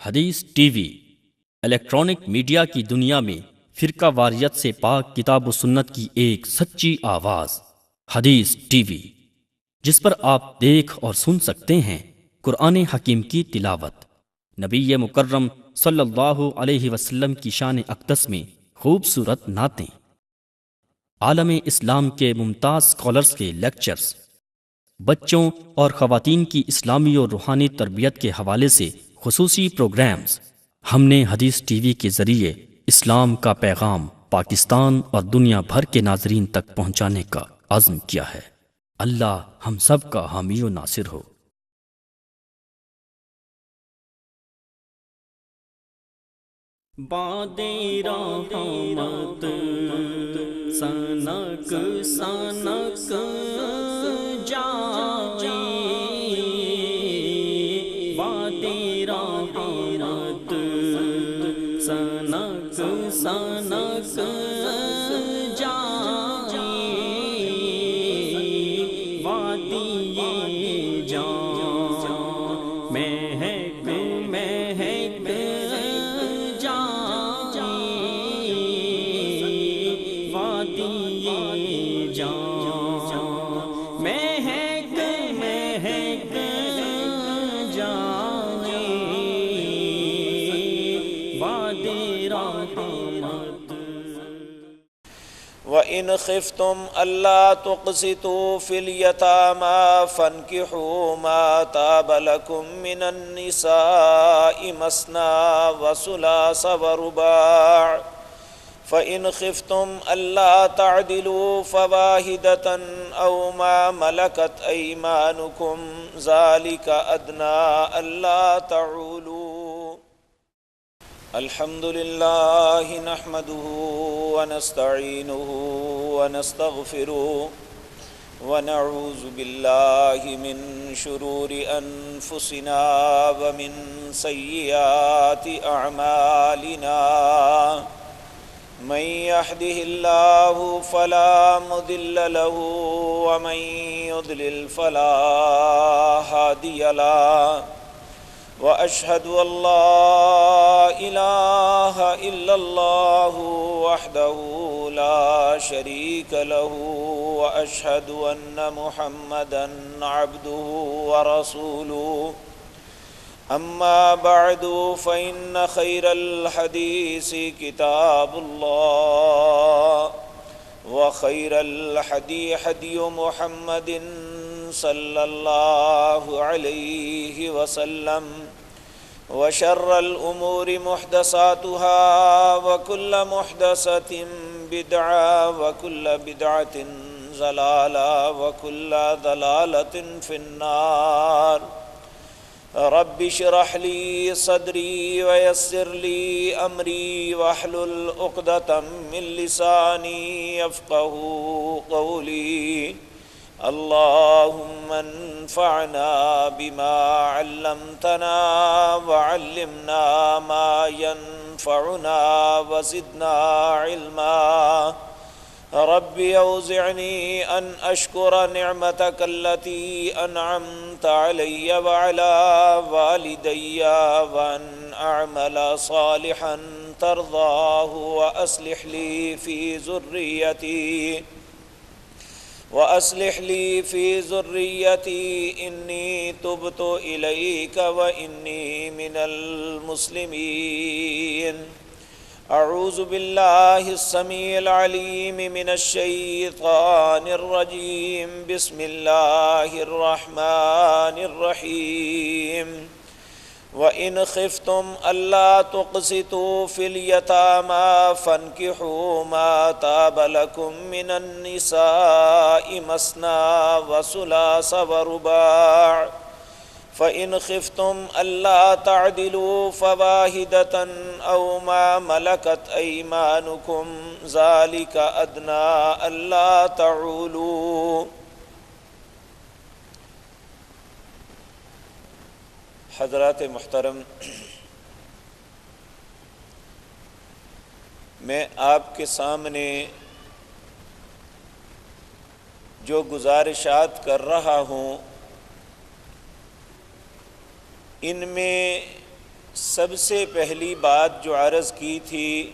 حدیث T V electronic media کی دنیا میں فرقہ واریت سے پاک کتاب و سنت کی ایک سچی آواز حدیث ٹی وی، جس پر آپ دیکھ اور سن سکتے ہیں قرآن حکیم کی تلاوت، نبی مکرم صلی اللہ علیہ وسلم کی شان اقدس میں خوبصورت نعتیں، عالم اسلام کے ممتاز اسکالرز کے لیکچرز، بچوں اور خواتین کی اسلامی اور روحانی تربیت کے حوالے سے خصوصی پروگرامز۔ ہم نے حدیث ٹی وی کے ذریعے اسلام کا پیغام پاکستان اور دنیا بھر کے ناظرین تک پہنچانے کا عزم کیا ہے۔ اللہ ہم سب کا حامی و ناصر ہو۔ بادِ رحمت سنک سنک جائے، بادِ رحمت سنک سنک جائے، وادی جان مہک مہک وَإِنْ خِفْتُمْ أَلَّا تُقْسِطُوا فِي الْيَتَامَى فَانكِحُوا مَا طَابَ لَكُم مِّنَ النِّسَاءِ مَثْنَىٰ وَثُلَاثَ وَرُبَاعَ فَإِنْ خِفْتُمْ أَلَّا تَعْدِلُوا فَوَاحِدَةً أَوْ مَا مَلَكَتْ أَيْمَانُكُمْ ذَلِكَ أَدْنَىٰ أَلَّا تَعُولُوا۔ الحمد للہ نحمده ونستعینه ونستغفره ونعوذ باللہ من شرور انفسنا ومن سیئات اعمالنا، من يهده اللہ فلا مضل له ومن يضلل فلا هادی له، وأشهد أن لا إله إلا الله وحده لا شريك له، وأشهد أن محمدًا عبده ورسوله، أما بعد فإن خير الحديث كتاب الله، وخير الهدي هدي محمد صلی اللہ علیہ وسلم، وشر الأمور محدثاتها وكل محدثة بدعة وكل بدعة ضلالة وكل ضلالة في النار۔ رب اشرح لي صدري ويسر لي أمري واحلل عقدة من لساني يفقهوا قولي۔ اللهم انفعنا بما علمتنا وعلمنا ما ينفعنا وزدنا علما۔ رب اوزعني ان اشكر نعمتك التي انعمت علي وعلى والدي وان اعمل صالحا ترضاه واصلح لي في ذريتي إني تبت إليك وإني من المسلمين۔ أعوذ بالله السميع العليم من الشيطان الرجيم، بسم الله الرحمن الرحيم۔ وَإِنْ خِفْتُمْ أَلَّا تُقْسِطُوا فِي الْيَتَامَى فَانكِحُوا مَا طَابَ لَكُم مِّنَ النِّسَاءِ مَثْنَىٰ وَثُلَاثَ وَرُبَاعَ فَإِنْ خِفْتُمْ أَلَّا تَعْدِلُوا فَوَاحِدَةً أَوْ مَا مَلَكَتْ أَيْمَانُكُمْ ذَلِكَ أَدْنَىٰ أَلَّا تَعُولُوا۔ حضرات محترم، میں آپ کے سامنے جو گزارشات کر رہا ہوں ان میں سب سے پہلی بات جو عرض کی تھی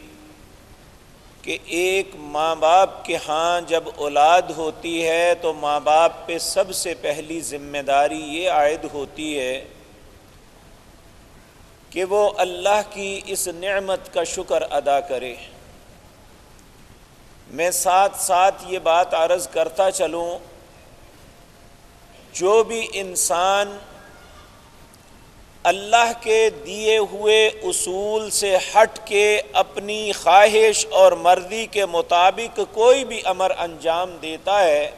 کہ ایک ماں باپ کے ہاں جب اولاد ہوتی ہے تو ماں باپ پہ سب سے پہلی ذمہ داری یہ عائد ہوتی ہے کہ وہ اللہ کی اس نعمت کا شکر ادا کرے۔ میں ساتھ ساتھ یہ بات عرض کرتا چلوں، جو بھی انسان اللہ کے دیے ہوئے اصول سے ہٹ کے اپنی خواہش اور مرضی کے مطابق کوئی بھی امر انجام دیتا ہے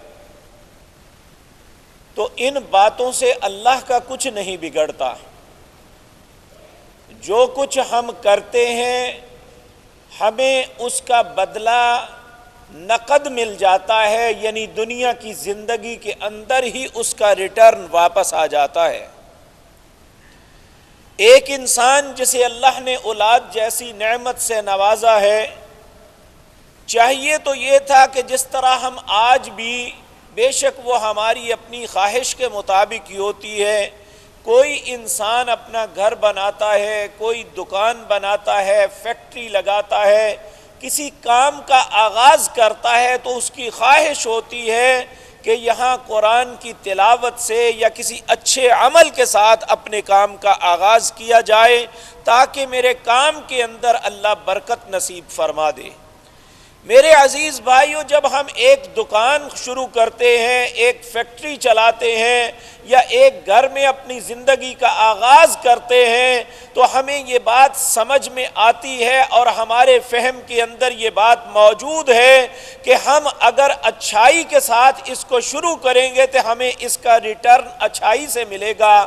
تو ان باتوں سے اللہ کا کچھ نہیں بگڑتا۔ جو کچھ ہم کرتے ہیں ہمیں اس کا بدلہ نقد مل جاتا ہے، یعنی دنیا کی زندگی کے اندر ہی اس کا ریٹرن واپس آ جاتا ہے۔ ایک انسان جسے اللہ نے اولاد جیسی نعمت سے نوازا ہے، چاہیے تو یہ تھا کہ جس طرح ہم آج بھی، بے شک وہ ہماری اپنی خواہش کے مطابق ہی ہوتی ہے، کوئی انسان اپنا گھر بناتا ہے، کوئی دکان بناتا ہے، فیکٹری لگاتا ہے، کسی کام کا آغاز کرتا ہے تو اس کی خواہش ہوتی ہے کہ یہاں قرآن کی تلاوت سے یا کسی اچھے عمل کے ساتھ اپنے کام کا آغاز کیا جائے تاکہ میرے کام کے اندر اللہ برکت نصیب فرما دے۔ میرے عزیز بھائیو، جب ہم ایک دکان شروع کرتے ہیں، ایک فیکٹری چلاتے ہیں یا ایک گھر میں اپنی زندگی کا آغاز کرتے ہیں تو ہمیں یہ بات سمجھ میں آتی ہے اور ہمارے فہم کے اندر یہ بات موجود ہے کہ ہم اگر اچھائی کے ساتھ اس کو شروع کریں گے تو ہمیں اس کا ریٹرن اچھائی سے ملے گا۔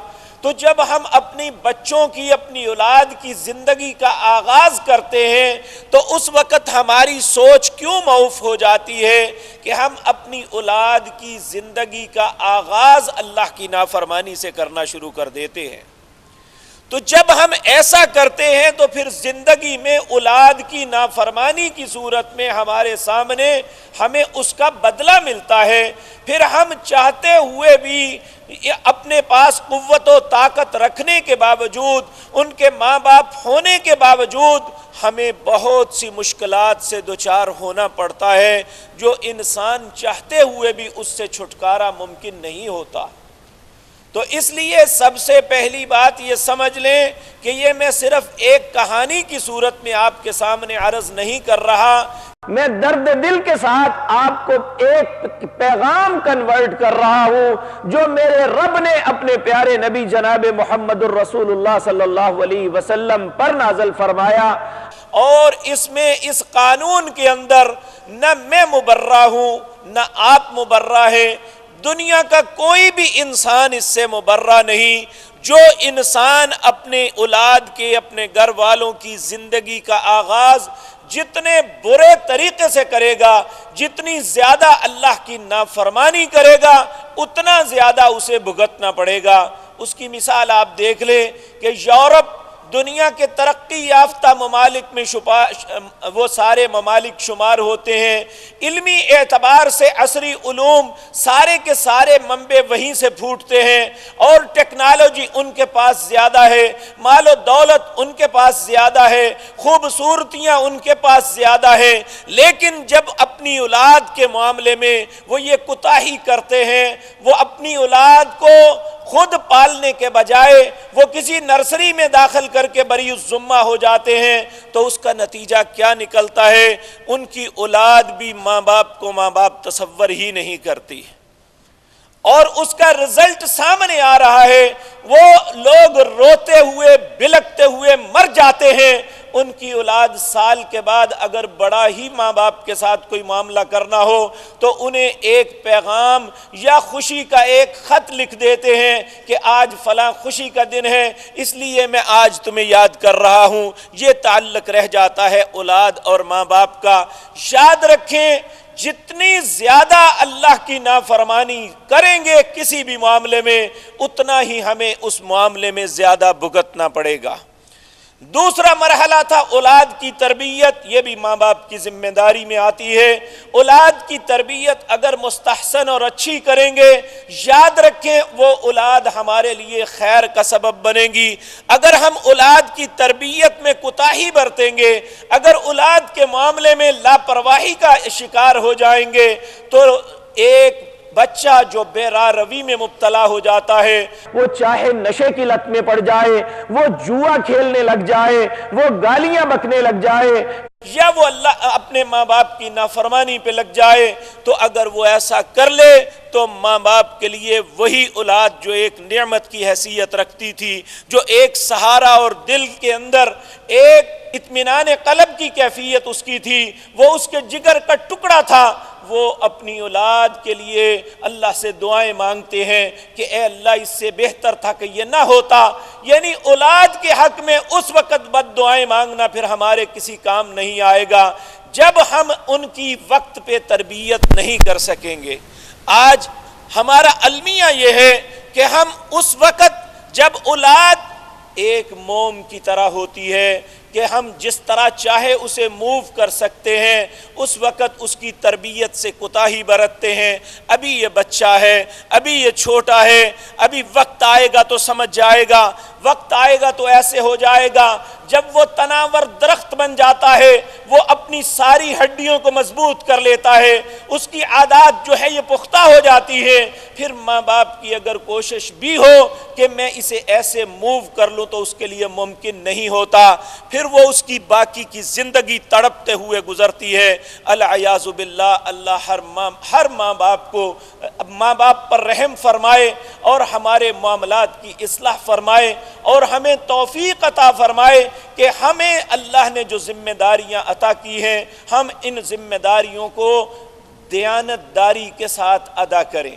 تو جب ہم اپنی بچوں کی، اپنی اولاد کی زندگی کا آغاز کرتے ہیں تو اس وقت ہماری سوچ کیوں معوف ہو جاتی ہے کہ ہم اپنی اولاد کی زندگی کا آغاز اللہ کی نافرمانی سے کرنا شروع کر دیتے ہیں۔ تو جب ہم ایسا کرتے ہیں تو پھر زندگی میں اولاد کی نافرمانی کی صورت میں ہمارے سامنے ہمیں اس کا بدلہ ملتا ہے۔ پھر ہم چاہتے ہوئے بھی اپنے پاس قوت و طاقت رکھنے کے باوجود، ان کے ماں باپ ہونے کے باوجود، ہمیں بہت سی مشکلات سے دوچار ہونا پڑتا ہے جو انسان چاہتے ہوئے بھی اس سے چھٹکارا ممکن نہیں ہوتا۔ تو اس لیے سب سے پہلی بات یہ سمجھ لیں کہ یہ میں صرف ایک کہانی کی صورت میں آپ کے سامنے عرض نہیں کر رہا، میں درد دل کے ساتھ آپ کو ایک پیغام کنورٹ کر رہا ہوں جو میرے رب نے اپنے پیارے نبی جناب محمد الرسول اللہ صلی اللہ علیہ وسلم پر نازل فرمایا۔ اور اس میں، اس قانون کے اندر نہ میں مبرہ ہوں نہ آپ مبرہ ہیں، دنیا کا کوئی بھی انسان اس سے مبرہ نہیں۔ جو انسان اپنے اولاد کے، اپنے گھر والوں کی زندگی کا آغاز جتنے برے طریقے سے کرے گا، جتنی زیادہ اللہ کی نافرمانی کرے گا، اتنا زیادہ اسے بھگتنا پڑے گا۔ اس کی مثال آپ دیکھ لیں کہ یورپ دنیا کے ترقی یافتہ ممالک میں وہ سارے ممالک شمار ہوتے ہیں۔ علمی اعتبار سے عصری علوم سارے کے سارے منبع وہیں سے پھوٹتے ہیں، اور ٹیکنالوجی ان کے پاس زیادہ ہے، مال و دولت ان کے پاس زیادہ ہے، خوبصورتیاں ان کے پاس زیادہ ہے، لیکن جب اپنی اولاد کے معاملے میں وہ یہ کوتاہی کرتے ہیں، وہ اپنی اولاد کو خود پالنے کے بجائے وہ کسی نرسری میں داخل کر کے بری الذمہ ہو جاتے ہیں، تو اس کا نتیجہ کیا نکلتا ہے؟ ان کی اولاد بھی ماں باپ کو ماں باپ تصور ہی نہیں کرتی، اور اس کا رزلٹ سامنے آ رہا ہے۔ وہ لوگ روتے ہوئے، بلکتے ہوئے مر جاتے ہیں۔ ان کی اولاد سال کے بعد اگر بڑا ہی ماں باپ کے ساتھ کوئی معاملہ کرنا ہو تو انہیں ایک پیغام یا خوشی کا ایک خط لکھ دیتے ہیں کہ آج فلاں خوشی کا دن ہے، اس لیے میں آج تمہیں یاد کر رہا ہوں۔ یہ تعلق رہ جاتا ہے اولاد اور ماں باپ کا۔ یاد رکھیں، جتنی زیادہ اللہ کی نافرمانی کریں گے کسی بھی معاملے میں، اتنا ہی ہمیں اس معاملے میں زیادہ بھگتنا پڑے گا۔ دوسرا مرحلہ تھا اولاد کی تربیت، یہ بھی ماں باپ کی ذمہ داری میں آتی ہے۔ اولاد کی تربیت اگر مستحسن اور اچھی کریں گے، یاد رکھیں وہ اولاد ہمارے لیے خیر کا سبب بنے گی۔ اگر ہم اولاد کی تربیت میں کوتاہی برتیں گے، اگر اولاد کے معاملے میں لاپرواہی کا شکار ہو جائیں گے، تو ایک بچہ جو بے راہ روی میں مبتلا ہو جاتا ہے، وہ چاہے نشے کی لت میں پڑ جائے، وہ جوا کھیلنے لگ جائے، وہ گالیاں بکنے لگ جائے، یا وہ اللہ اپنے ماں باپ کی نافرمانی پہ لگ جائے، تو اگر وہ ایسا کر لے تو ماں باپ کے لیے وہی اولاد جو ایک نعمت کی حیثیت رکھتی تھی، جو ایک سہارا اور دل کے اندر ایک اطمینان قلب کی کیفیت اس کی تھی، وہ اس کے جگر کا ٹکڑا تھا، وہ اپنی اولاد کے لیے اللہ سے دعائیں مانگتے ہیں کہ اے اللہ اس سے بہتر تھا کہ یہ نہ ہوتا۔ یعنی اولاد کے حق میں اس وقت بد دعائیں مانگنا پھر ہمارے کسی کام نہیں آئے گا جب ہم ان کی وقت پہ تربیت نہیں کر سکیں گے۔ آج ہمارا المیہ یہ ہے کہ ہم اس وقت جب اولاد ایک موم کی طرح ہوتی ہے کہ ہم جس طرح چاہے اسے موو کر سکتے ہیں، اس وقت اس کی تربیت سے کوتاہی برتتے ہیں۔ ابھی یہ بچہ ہے، ابھی یہ چھوٹا ہے، ابھی وقت آئے گا تو سمجھ جائے گا، وقت آئے گا تو ایسے ہو جائے گا۔ جب وہ تناور درخت بن جاتا ہے، وہ اپنی ساری ہڈیوں کو مضبوط کر لیتا ہے، اس کی عادات جو ہے یہ پختہ ہو جاتی ہے، پھر ماں باپ کی اگر کوشش بھی ہو کہ میں اسے ایسے موو کر لوں تو اس کے لیے ممکن نہیں ہوتا، پھر وہ اس کی باقی کی زندگی تڑپتے ہوئے گزرتی ہے۔ العیاذ باللہ، اللہ ہر ماں باپ کو ماں باپ پر رحم فرمائے اور ہمارے معاملات کی اصلاح فرمائے اور ہمیں توفیق عطا فرمائے کہ ہمیں اللہ نے جو ذمہ داریاں عطا کی ہیں، ہم ان ذمہ داریوں کو دیانت داری کے ساتھ ادا کریں۔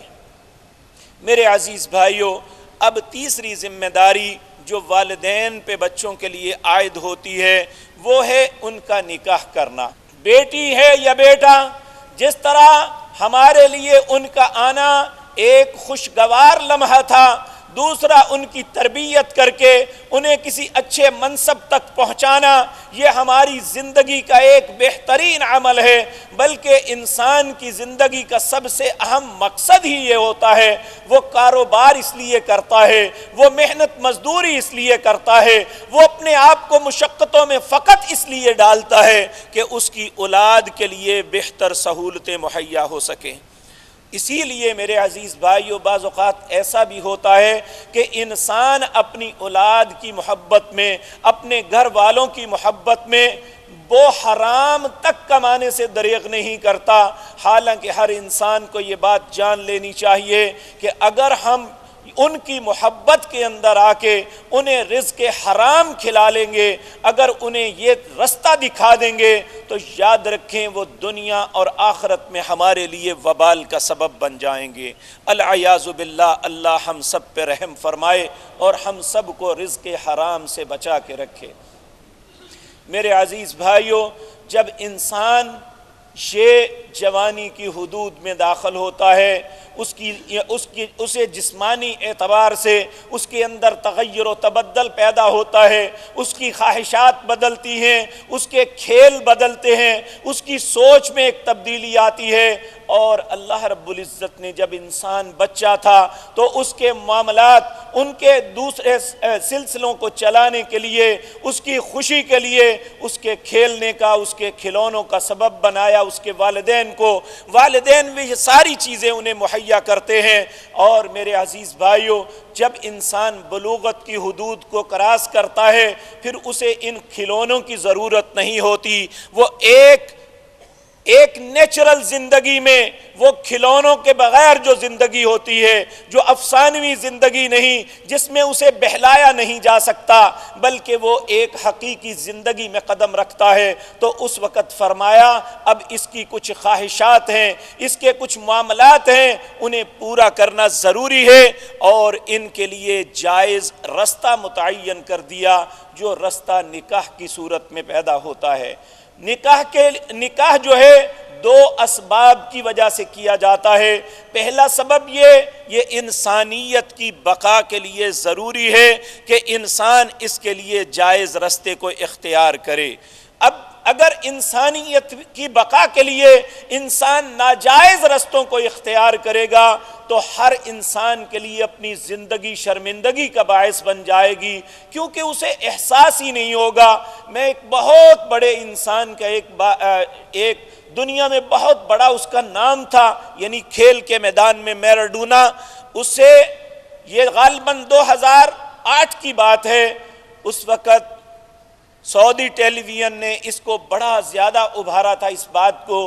میرے عزیز بھائیوں، اب تیسری ذمہ داری جو والدین پہ بچوں کے لیے عائد ہوتی ہے وہ ہے ان کا نکاح کرنا۔ بیٹی ہے یا بیٹا، جس طرح ہمارے لیے ان کا آنا ایک خوشگوار لمحہ تھا، دوسرا ان کی تربیت کر کے انہیں کسی اچھے منصب تک پہنچانا یہ ہماری زندگی کا ایک بہترین عمل ہے، بلکہ انسان کی زندگی کا سب سے اہم مقصد ہی یہ ہوتا ہے۔ وہ کاروبار اس لیے کرتا ہے، وہ محنت مزدوری اس لیے کرتا ہے، وہ اپنے آپ کو مشقتوں میں فقط اس لیے ڈالتا ہے کہ اس کی اولاد کے لیے بہتر سہولتیں مہیا ہو سکیں۔ اسی لیے میرے عزیز بھائیو، بعض اوقات ایسا بھی ہوتا ہے کہ انسان اپنی اولاد کی محبت میں، اپنے گھر والوں کی محبت میں وہ حرام تک کمانے سے دریغ نہیں کرتا، حالانکہ ہر انسان کو یہ بات جان لینی چاہیے کہ اگر ہم ان کی محبت کے اندر آ کے انہیں رزق حرام کھلا لیں گے، اگر انہیں یہ رستہ دکھا دیں گے تو یاد رکھیں وہ دنیا اور آخرت میں ہمارے لیے وبال کا سبب بن جائیں گے۔ العیاذ باللہ، اللہ ہم سب پہ رحم فرمائے اور ہم سب کو رزق حرام سے بچا کے رکھے۔ میرے عزیز بھائیوں، جب انسان یہ جوانی کی حدود میں داخل ہوتا ہے، اسے جسمانی اعتبار سے اس کے اندر تغیر و تبدل پیدا ہوتا ہے، اس کی خواہشات بدلتی ہیں، اس کے کھیل بدلتے ہیں، اس کی سوچ میں ایک تبدیلی آتی ہے۔ اور اللہ رب العزت نے جب انسان بچہ تھا تو اس کے معاملات، ان کے دوسرے سلسلوں کو چلانے کے لیے، اس کی خوشی کے لیے، اس کے کھیلنے کا، اس کے کھلونوں کا سبب بنایا اس کے والدین کو۔ والدین بھی یہ ساری چیزیں انہیں مہیا کرتے ہیں۔ اور میرے عزیز بھائیوں، جب انسان بلوغت کی حدود کو کراس کرتا ہے پھر اسے ان کھلونوں کی ضرورت نہیں ہوتی، وہ ایک نیچرل زندگی میں، وہ کھلونوں کے بغیر جو زندگی ہوتی ہے، جو افسانوی زندگی نہیں، جس میں اسے بہلایا نہیں جا سکتا بلکہ وہ ایک حقیقی زندگی میں قدم رکھتا ہے، تو اس وقت فرمایا اب اس کی کچھ خواہشات ہیں، اس کے کچھ معاملات ہیں، انہیں پورا کرنا ضروری ہے، اور ان کے لیے جائز رستہ متعین کر دیا، جو رستہ نکاح کی صورت میں پیدا ہوتا ہے۔ نکاح جو ہے دو اسباب کی وجہ سے کیا جاتا ہے۔ پہلا سبب یہ انسانیت کی بقا کے لیے ضروری ہے کہ انسان اس کے لیے جائز رستے کو اختیار کرے۔ اب اگر انسانیت کی بقا کے لیے انسان ناجائز رستوں کو اختیار کرے گا تو ہر انسان کے لیے اپنی زندگی شرمندگی کا باعث بن جائے گی، کیونکہ اسے احساس ہی نہیں ہوگا۔ میں ایک بہت بڑے انسان کا ایک دنیا میں بہت بڑا اس کا نام تھا، یعنی کھیل کے میدان میں میراڈونا، اسے یہ غالباً 2008 کی بات ہے، اس وقت سعودی ٹیلی ویژن نے اس کو بڑا زیادہ ابھارا تھا، اس بات کو۔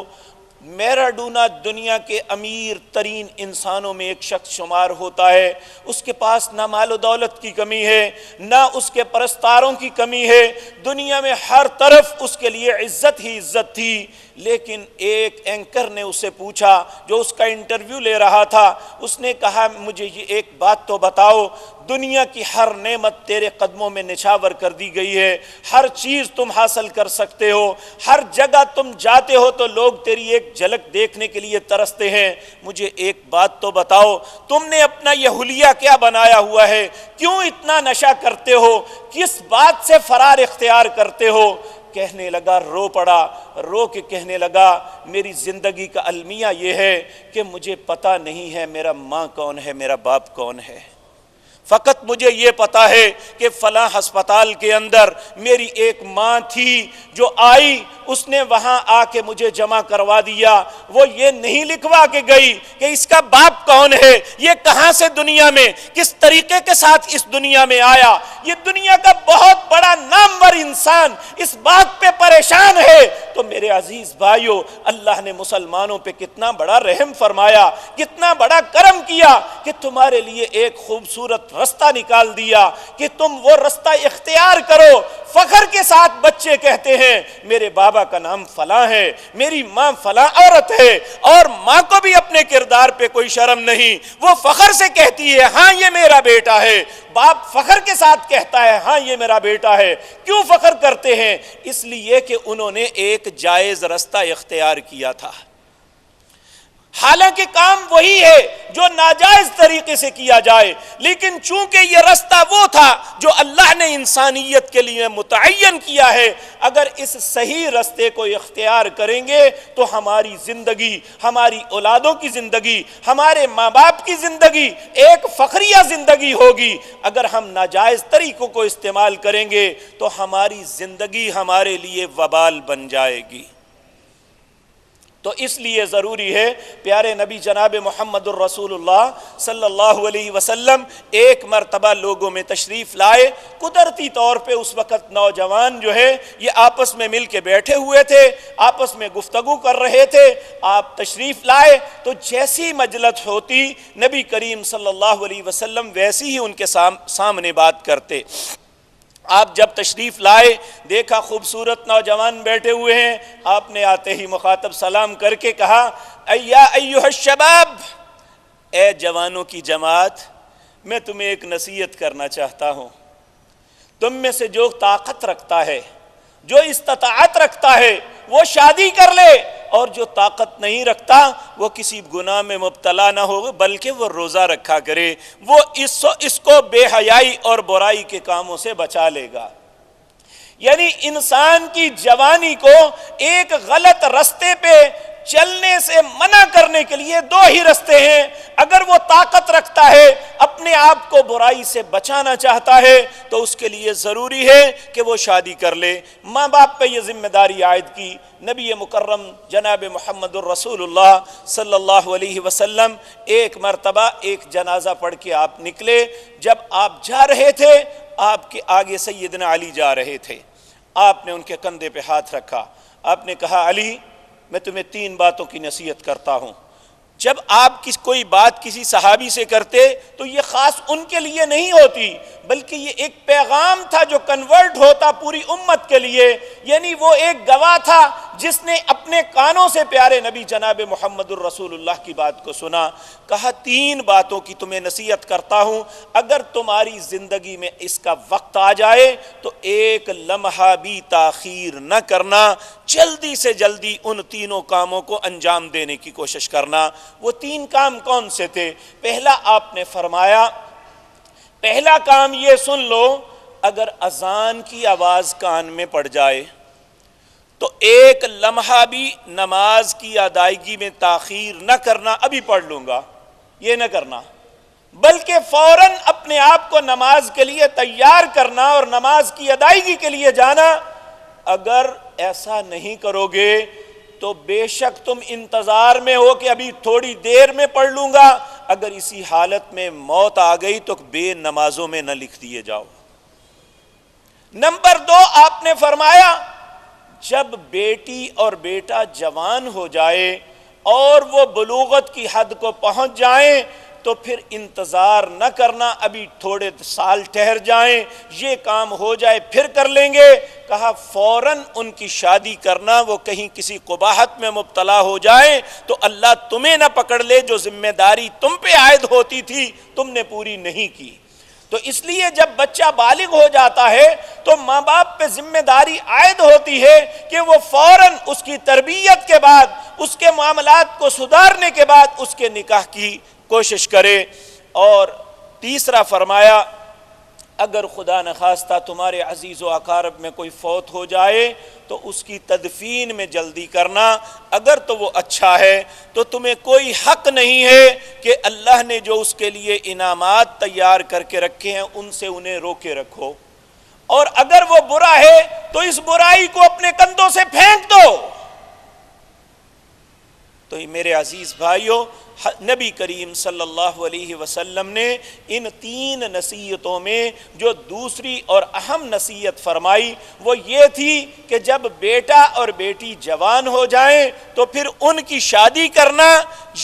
میراڈونا دنیا کے امیر ترین انسانوں میں ایک شخص شمار ہوتا ہے، اس کے پاس نہ مال و دولت کی کمی ہے، نہ اس کے پرستاروں کی کمی ہے، دنیا میں ہر طرف اس کے لیے عزت ہی عزت تھی۔ لیکن ایک اینکر نے اسے پوچھا جو اس کا انٹرویو لے رہا تھا، اس نے کہا مجھے یہ ایک بات تو بتاؤ، دنیا کی ہر نعمت تیرے قدموں میں نچھاور کر دی گئی ہے، ہر چیز تم حاصل کر سکتے ہو، ہر جگہ تم جاتے ہو تو لوگ تیری ایک جھلک دیکھنے کے لیے ترستے ہیں، مجھے ایک بات تو بتاؤ، تم نے اپنا یہ حلیہ کیا بنایا ہوا ہے؟ کیوں اتنا نشہ کرتے ہو؟ کس بات سے فرار اختیار کرتے ہو؟ کہنے لگا، رو پڑا، رو کے کہنے لگا میری زندگی کا المیہ یہ ہے کہ مجھے پتہ نہیں ہے میرا ماں کون ہے، میرا باپ کون ہے، فقط مجھے یہ پتا ہے کہ فلاں ہسپتال کے اندر میری ایک ماں تھی جو آئی، اس نے وہاں آ کے مجھے جمع کروا دیا، وہ یہ نہیں لکھوا کے گئی کہ اس کا باپ کون ہے، یہ کہاں سے دنیا میں کس طریقے کے ساتھ اس دنیا میں آیا۔ یہ دنیا کا بہت بڑا نامور انسان اس بات پہ پریشان ہے۔ تو میرے عزیز بھائیو، اللہ نے مسلمانوں پہ کتنا بڑا رحم فرمایا، کتنا بڑا کرم کیا کہ تمہارے لیے ایک خوبصورت رستہ نکال دیا کہ تم وہ رستہ اختیار کرو۔ فخر کے ساتھ بچے کہتے ہیں میرے بابا کا نام فلاں ہے، میری ماں فلاں عورت ہے، اور ماں کو بھی اپنے کردار پہ کوئی شرم نہیں، وہ فخر سے کہتی ہے ہاں یہ میرا بیٹا ہے۔ باپ فخر کے ساتھ کہتا ہے ہاں یہ میرا بیٹا ہے۔ کیوں فخر کرتے ہیں؟ اس لیے کہ انہوں نے ایک جائز رستہ اختیار کیا تھا، حالانکہ کام وہی ہے جو ناجائز طریقے سے کیا جائے، لیکن چونکہ یہ رستہ وہ تھا جو اللہ نے انسانیت کے لیے متعین کیا ہے، اگر اس صحیح رستے کو اختیار کریں گے تو ہماری زندگی، ہماری اولادوں کی زندگی، ہمارے ماں باپ کی زندگی ایک فخریہ زندگی ہوگی۔ اگر ہم ناجائز طریقوں کو استعمال کریں گے تو ہماری زندگی ہمارے لیے وبال بن جائے گی۔ تو اس لیے ضروری ہے پیارے نبی جناب محمد الرسول اللہ صلی اللہ علیہ وسلم ایک مرتبہ لوگوں میں تشریف لائے۔ قدرتی طور پہ اس وقت نوجوان جو ہے یہ آپس میں مل کے بیٹھے ہوئے تھے، آپس میں گفتگو کر رہے تھے۔ آپ تشریف لائے تو جیسی مجلس ہوتی نبی کریم صلی اللہ علیہ وسلم ویسی ہی ان کے سامنے بات کرتے۔ آپ جب تشریف لائے، دیکھا خوبصورت نوجوان بیٹھے ہوئے ہیں، آپ نے آتے ہی مخاطب سلام کر کے کہا ایا ایھا الشباب، اے جوانوں کی جماعت، میں تمہیں ایک نصیحت کرنا چاہتا ہوں۔ تم میں سے جو طاقت رکھتا ہے، جو استطاعت رکھتا ہے، وہ شادی کر لے، اور جو طاقت نہیں رکھتا وہ کسی گناہ میں مبتلا نہ ہو بلکہ وہ روزہ رکھا کرے، وہ اس کو بے حیائی اور برائی کے کاموں سے بچا لے گا۔ یعنی انسان کی جوانی کو ایک غلط رستے پہ چلنے سے منع کرنے کے لیے دو ہی رستے ہیں۔ اگر وہ طاقت رکھتا ہے، اپنے آپ کو برائی سے بچانا چاہتا ہے، تو اس کے لیے ضروری ہے کہ وہ شادی کر لے۔ ماں باپ پہ یہ ذمہ داری عائد کی۔ نبی مکرم جناب محمد الرسول اللہ صلی اللہ علیہ وسلم ایک مرتبہ ایک جنازہ پڑھ کے آپ نکلے۔ جب آپ جا رہے تھے، آپ کے آگے سیدنا علی جا رہے تھے، آپ نے ان کے کندھے پہ ہاتھ رکھا، آپ نے کہا علی، میں تمہیں 3 باتوں کی نصیحت کرتا ہوں۔ جب آپ کوئی بات کسی صحابی سے کرتے تو یہ خاص ان کے لیے نہیں ہوتی، بلکہ یہ ایک پیغام تھا جو کنورٹ ہوتا پوری امت کے لیے۔ یعنی وہ ایک گواہ تھا جس نے اپنے کانوں سے پیارے نبی جناب محمد الرسول اللہ کی بات کو سنا، کہا 3 باتوں کی تمہیں نصیحت کرتا ہوں، اگر تمہاری زندگی میں اس کا وقت آ جائے تو ایک لمحہ بھی تاخیر نہ کرنا، جلدی سے جلدی ان 3 کاموں کو انجام دینے کی کوشش کرنا۔ وہ 3 کام کون سے تھے؟ پہلا آپ نے فرمایا، پہلا کام یہ سن لو، اگر اذان کی آواز کان میں پڑ جائے تو ایک لمحہ بھی نماز کی ادائیگی میں تاخیر نہ کرنا، ابھی پڑھ لوں گا یہ نہ کرنا، بلکہ فوراً اپنے آپ کو نماز کے لیے تیار کرنا اور نماز کی ادائیگی کے لیے جانا۔ اگر ایسا نہیں کرو گے تو بے شک تم انتظار میں ہو کہ ابھی تھوڑی دیر میں پڑھ لوں گا، اگر اسی حالت میں موت آ گئی تو بے نمازوں میں نہ لکھ دیے جاؤ۔ نمبر 2 آپ نے فرمایا، جب بیٹی اور بیٹا جوان ہو جائے اور وہ بلوغت کی حد کو پہنچ جائیں تو پھر انتظار نہ کرنا، ابھی تھوڑے سال ٹھہر جائیں، یہ کام ہو جائے پھر کر لیں گے۔ کہا فوراً ان کی شادی کرنا، وہ کہیں کسی قباحت میں مبتلا ہو جائیں تو اللہ تمہیں نہ پکڑ لے، جو ذمہ داری تم پہ عائد ہوتی تھی تم نے پوری نہیں کی۔ تو اس لیے جب بچہ بالغ ہو جاتا ہے تو ماں باپ پہ ذمہ داری عائد ہوتی ہے کہ وہ فوراً اس کی تربیت کے بعد، اس کے معاملات کو سدھارنے کے بعد اس کے نکاح کی کوشش کرے۔ اور تیسرا فرمایا، اگر خدا نخواستہ تمہارے عزیز و اقارب میں کوئی فوت ہو جائے تو اس کی تدفین میں جلدی کرنا، اگر تو وہ اچھا ہے تو تمہیں کوئی حق نہیں ہے کہ اللہ نے جو اس کے لیے انعامات تیار کر کے رکھے ہیں ان سے انہیں روکے رکھو، اور اگر وہ برا ہے تو اس برائی کو اپنے کندھوں سے پھینک دو۔ تو میرے عزیز بھائیوں، نبی کریم صلی اللہ علیہ وسلم نے ان 3 نصیحتوں میں جو دوسری اور اہم نصیحت فرمائی وہ یہ تھی کہ جب بیٹا اور بیٹی جوان ہو جائیں تو پھر ان کی شادی کرنا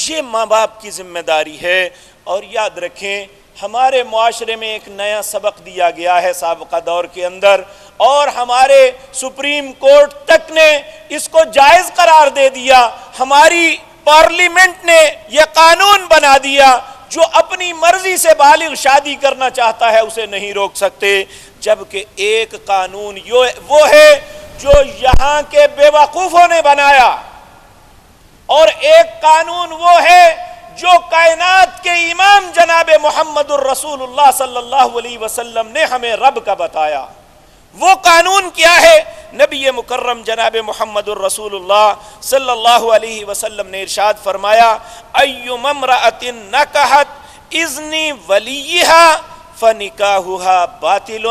یہ ماں باپ کی ذمہ داری ہے۔ اور یاد رکھیں، ہمارے معاشرے میں ایک نیا سبق دیا گیا ہے سابقہ دور کے اندر، اور ہمارے سپریم کورٹ تک نے اس کو جائز قرار دے دیا، ہماری پارلیمنٹ نے یہ قانون بنا دیا، جو اپنی مرضی سے بالغ شادی کرنا چاہتا ہے اسے نہیں روک سکتے، جبکہ ایک قانون وہ ہے جو یہاں کے بے وقوفوں نے بنایا، اور ایک قانون وہ ہے جو کائنات کے امام جناب محمد الرسول اللہ صلی اللہ علیہ وسلم نے ہمیں رب کا بتایا۔ وہ قانون کیا ہے؟ نبی مکرم جناب محمد الرسول اللہ صلی اللہ علیہ وسلم نے ارشاد فرمایا، ایما امرأۃ نکحت اذن ولیہا فنکاحها باطل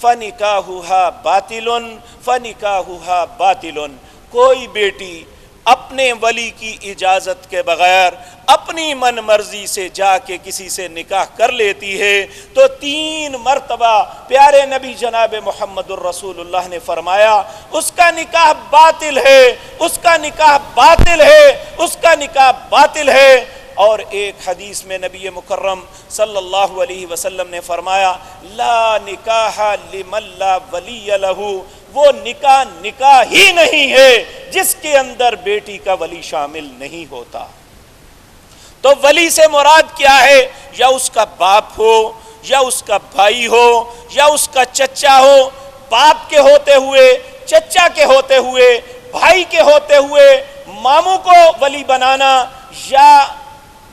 فنکاحها باطل فنکاحها باطل۔ کوئی بیٹی اپنے ولی کی اجازت کے بغیر اپنی من مرضی سے جا کے کسی سے نکاح کر لیتی ہے تو 3 مرتبہ پیارے نبی جناب محمد الرسول اللہ نے فرمایا اس کا نکاح باطل ہے، اس کا نکاح باطل ہے، اس کا نکاح باطل ہے۔ اور ایک حدیث میں نبی مکرم صلی اللہ علیہ وسلم نے فرمایا، لا نکاح لمن لا ولی لہ، وہ نکاح ہی نہیں ہے جس کے اندر بیٹی کا ولی شامل نہیں ہوتا۔ تو ولی سے مراد کیا ہے؟ یا اس کا باپ ہو، یا اس کا بھائی ہو، یا اس کا چچا ہو، باپ کے ہوتے ہوئے، چچا کے ہوتے ہوئے، بھائی کے ہوتے ہوئے ماموں کو ولی بنانا یا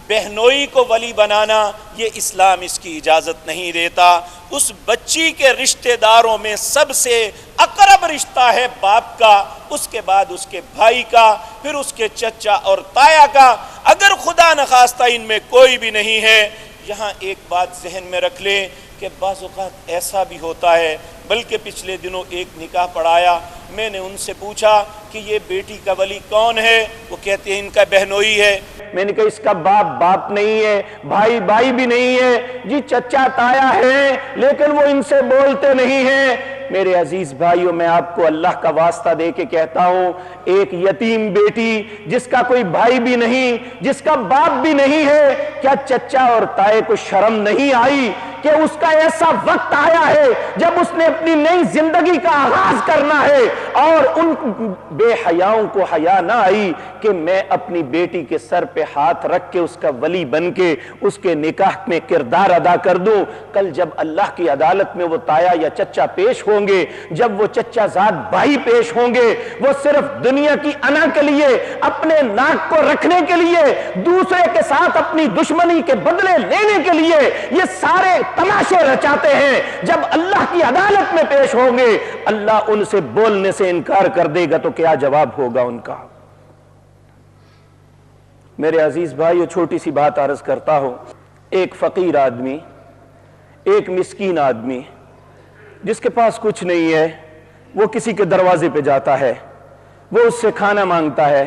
بہنوئی کو ولی بنانا، یہ اسلام اس کی اجازت نہیں دیتا۔ اس بچی کے رشتہ داروں میں سب سے اقرب رشتہ ہے باپ کا، اس کے بعد اس کے بھائی کا، پھر اس کے چچا اور تایا کا۔ اگر خدا نخواستہ ان میں کوئی بھی نہیں ہے، یہاں ایک بات ذہن میں رکھ لیں کہ بعض اوقات ایسا بھی ہوتا ہے، بلکہ پچھلے دنوں ایک نکاح پڑھایا، میں نے ان سے پوچھا کہ یہ بیٹی کا ولی کون ہے؟ وہ کہتے ہیں ان کا بہنوئی ہے۔ میں نے کہا اس کا باپ نہیں ہے، بھائی بھی نہیں ہے، جی چچا تایا ہے لیکن وہ ان سے بولتے نہیں ہیں۔ میرے عزیز بھائیوں، میں آپ کو اللہ کا واسطہ دے کے کہتا ہوں، ایک یتیم بیٹی جس کا کوئی بھائی بھی نہیں، جس کا باپ بھی نہیں ہے، کیا چچا اور تائے کو شرم نہیں آئی کہ اس کا ایسا وقت آیا ہے جب اس نے اپنی نئی زندگی کا آغاز کرنا ہے، اور ان بے حیاؤں کو حیا نہ آئی کہ میں اپنی بیٹی کے سر پہ ہاتھ رکھ کے اس کا ولی بن کے اس کے نکاح میں کردار ادا کر دوں۔ کل جب اللہ کی عدالت میں وہ تایا یا چچا پیش ہوں گے، جب وہ چچا زاد بھائی پیش ہوں گے، وہ صرف دنیا کی انا کے لیے، اپنے ناک کو رکھنے کے لیے، دوسرے کے ساتھ اپنی دشمنی کے بدلے لینے کے لیے یہ سارے تماشے رچاتے ہیں۔ جب اللہ کی عدالت میں پیش ہوں گے، اللہ ان سے بولنے سے انکار کر دے گا تو کیا جواب ہوگا ان کا؟ میرے عزیز بھائیو، چھوٹی سی بات عرض کرتا ہوں۔ ایک فقیر آدمی، ایک مسکین آدمی جس کے پاس کچھ نہیں ہے، وہ کسی کے دروازے پہ جاتا ہے، وہ اس سے کھانا مانگتا ہے،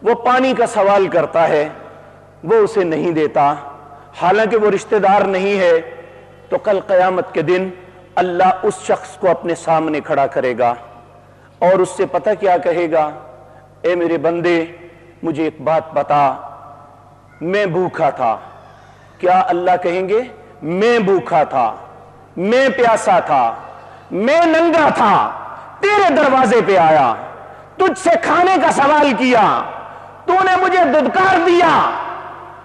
وہ پانی کا سوال کرتا ہے، وہ اسے نہیں دیتا، حالانکہ وہ رشتہ دار نہیں ہے، تو کل قیامت کے دن اللہ اس شخص کو اپنے سامنے کھڑا کرے گا اور اس سے پتہ کیا کہے گا؟ اے میرے بندے، مجھے ایک بات بتا، میں بھوکا تھا۔ کیا اللہ کہیں گے؟ میں بھوکا تھا، میں پیاسا تھا، میں ننگا تھا، تیرے دروازے پہ آیا، تجھ سے کھانے کا سوال کیا، تو نے مجھے دھتکار دیا۔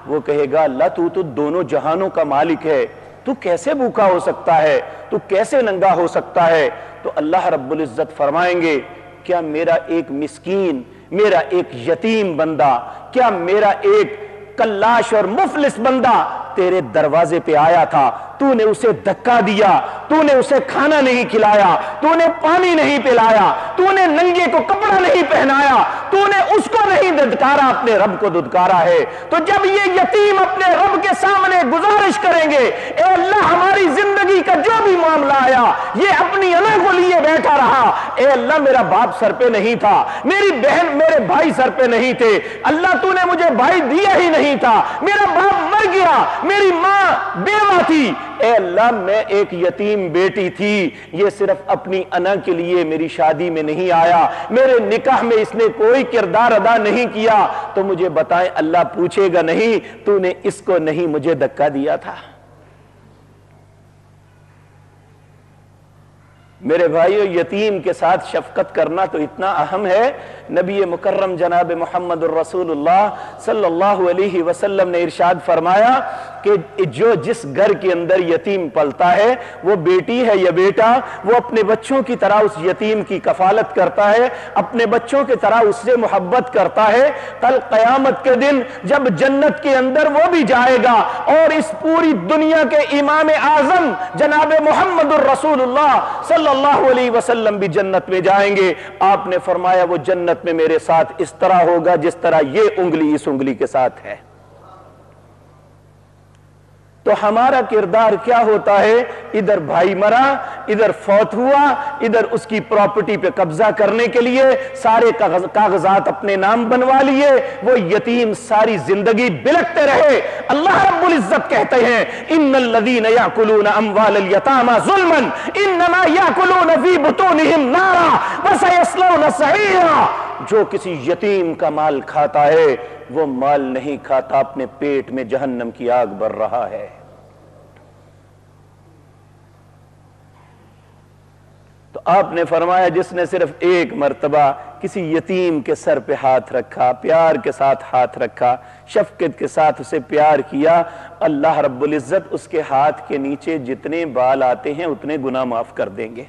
وہ کہے گا اللہ تو دونوں جہانوں کا مالک ہے، تو کیسے بھوکا ہو سکتا ہے، تو کیسے ننگا ہو سکتا ہے؟ تو اللہ رب العزت فرمائیں گے کیا میرا ایک مسکین، میرا ایک یتیم بندہ، کیا میرا ایک کلاش اور مفلس بندہ تیرے دروازے پہ آیا تھا، تو نے اسے دھکا دیا، تو نے اسے کھانا نہیں کھلایا، تو نے پانی نہیں پلایا، تو نے ننگے کو کپڑا نہیں پہنایا، تو نے اس کو نہیں دھتکارا، اپنے رب کو دھتکارا ہے۔ تو جب یہ یتیم اپنے رب کے سامنے گزارش کریں گے، اے اللہ ہماری زندگی کا جو بھی معاملہ آیا، یہ اپنی انا کو لیے بیٹھا رہا، اے اللہ میرا باپ سر پہ نہیں تھا، میری بہن میرے بھائی سر پہ نہیں تھے، اللہ تو نے مجھے بھائی دیا ہی نہیں تھا، میرا باپ مر گیا، میری ماں بیوہ تھی، اے اللہ میں ایک یتیم بیٹی تھی، یہ صرف اپنی انا کے لیے میری شادی میں نہیں آیا، میرے نکاح میں اس نے کوئی کردار ادا نہیں کیا، تو مجھے بتائیں اللہ پوچھے گا نہیں تو نے اس کو نہیں مجھے دھکا دیا تھا؟ میرے بھائیو، یتیم کے ساتھ شفقت کرنا تو اتنا اہم ہے۔ نبی مکرم جناب محمد الرسول اللہ صلی اللہ علیہ وسلم نے ارشاد فرمایا کہ جو جس گھر کے اندر یتیم پلتا ہے، وہ بیٹی ہے یا بیٹا، وہ اپنے بچوں کی طرح اس یتیم کی کفالت کرتا ہے، اپنے بچوں کی طرح اس سے محبت کرتا ہے۔ کل قیامت کے دن جب جنت کے اندر وہ بھی جائے گا اور اس پوری دنیا کے امام اعظم جناب محمد الرسول اللہ صلی اللہ علیہ وسلم بھی جنت میں جائیں گے، آپ نے فرمایا وہ جنت میں میرے ساتھ اس طرح ہوگا جس طرح یہ انگلی اس انگلی کے ساتھ ہے۔ تو ہمارا کردار کیا ہوتا ہے؟ ادھر بھائی مرا، ادھر فوت ہوا، ادھر اس کی پراپرٹی پہ قبضہ کرنے کے لیے سارے کاغذات اپنے نام بنوا لیے، وہ یتیم ساری زندگی بلکتے رہے۔ اللہ رب العزت کہتے ہیں ان الذین یاکلون اموال الیتامی ظلما انما یاکلون فی بطونہم نارا وسیصلون سعیرا۔ جو کسی یتیم کا مال کھاتا ہے وہ مال نہیں کھاتا، اپنے پیٹ میں جہنم کی آگ بر رہا ہے۔ تو آپ نے فرمایا جس نے صرف ایک مرتبہ کسی یتیم کے سر پہ ہاتھ رکھا، پیار کے ساتھ ہاتھ رکھا، شفقت کے ساتھ اسے پیار کیا، اللہ رب العزت اس کے ہاتھ کے نیچے جتنے بال آتے ہیں اتنے گناہ معاف کر دیں گے۔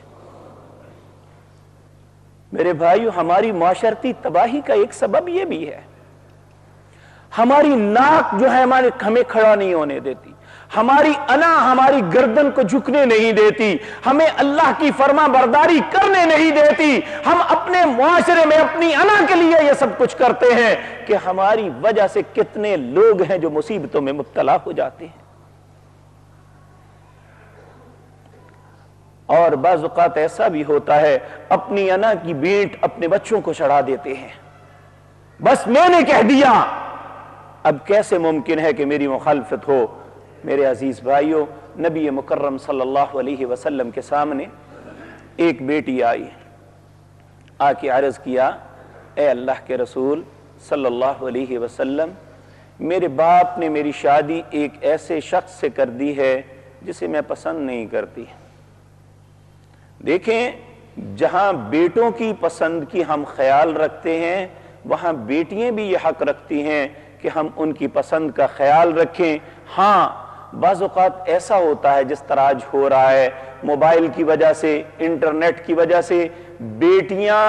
میرے بھائیو، ہماری معاشرتی تباہی کا ایک سبب یہ بھی ہے، ہماری ناک جو ہے ہمیں کھڑا نہیں ہونے دیتی، ہماری انا ہماری گردن کو جھکنے نہیں دیتی، ہمیں اللہ کی فرما برداری کرنے نہیں دیتی۔ ہم اپنے معاشرے میں اپنی انا کے لیے یہ سب کچھ کرتے ہیں کہ ہماری وجہ سے کتنے لوگ ہیں جو مصیبتوں میں مبتلا ہو جاتے ہیں۔ اور بعض اوقات ایسا بھی ہوتا ہے اپنی انا کی بینٹ اپنے بچوں کو چڑھا دیتے ہیں، بس میں نے کہہ دیا، اب کیسے ممکن ہے کہ میری مخالفت ہو؟ میرے عزیز بھائیوں، نبی مکرم صلی اللہ علیہ وسلم کے سامنے ایک بیٹی آئی، آ کے عرض کیا اے اللہ کے رسول صلی اللہ علیہ وسلم، میرے باپ نے میری شادی ایک ایسے شخص سے کر دی ہے جسے میں پسند نہیں کرتی۔ دیکھیں، جہاں بیٹوں کی پسند کی ہم خیال رکھتے ہیں وہاں بیٹیاں بھی یہ حق رکھتی ہیں کہ ہم ان کی پسند کا خیال رکھیں۔ ہاں، بعض اوقات ایسا ہوتا ہے جس طرح آج ہو رہا ہے، موبائل کی وجہ سے، انٹرنیٹ کی وجہ سے بیٹیاں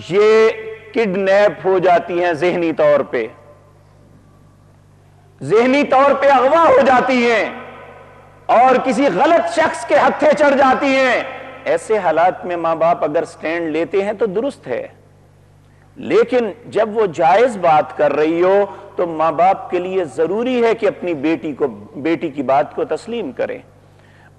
یہ کڈنیپ ہو جاتی ہیں، ذہنی طور پہ اغوا ہو جاتی ہیں اور کسی غلط شخص کے ہتھے چڑھ جاتی ہیں۔ ایسے حالات میں ماں باپ اگر سٹینڈ لیتے ہیں تو درست ہے، لیکن جب وہ جائز بات کر رہی ہو تو ماں باپ کے لیے ضروری ہے کہ اپنی بیٹی کی بات کو تسلیم کریں۔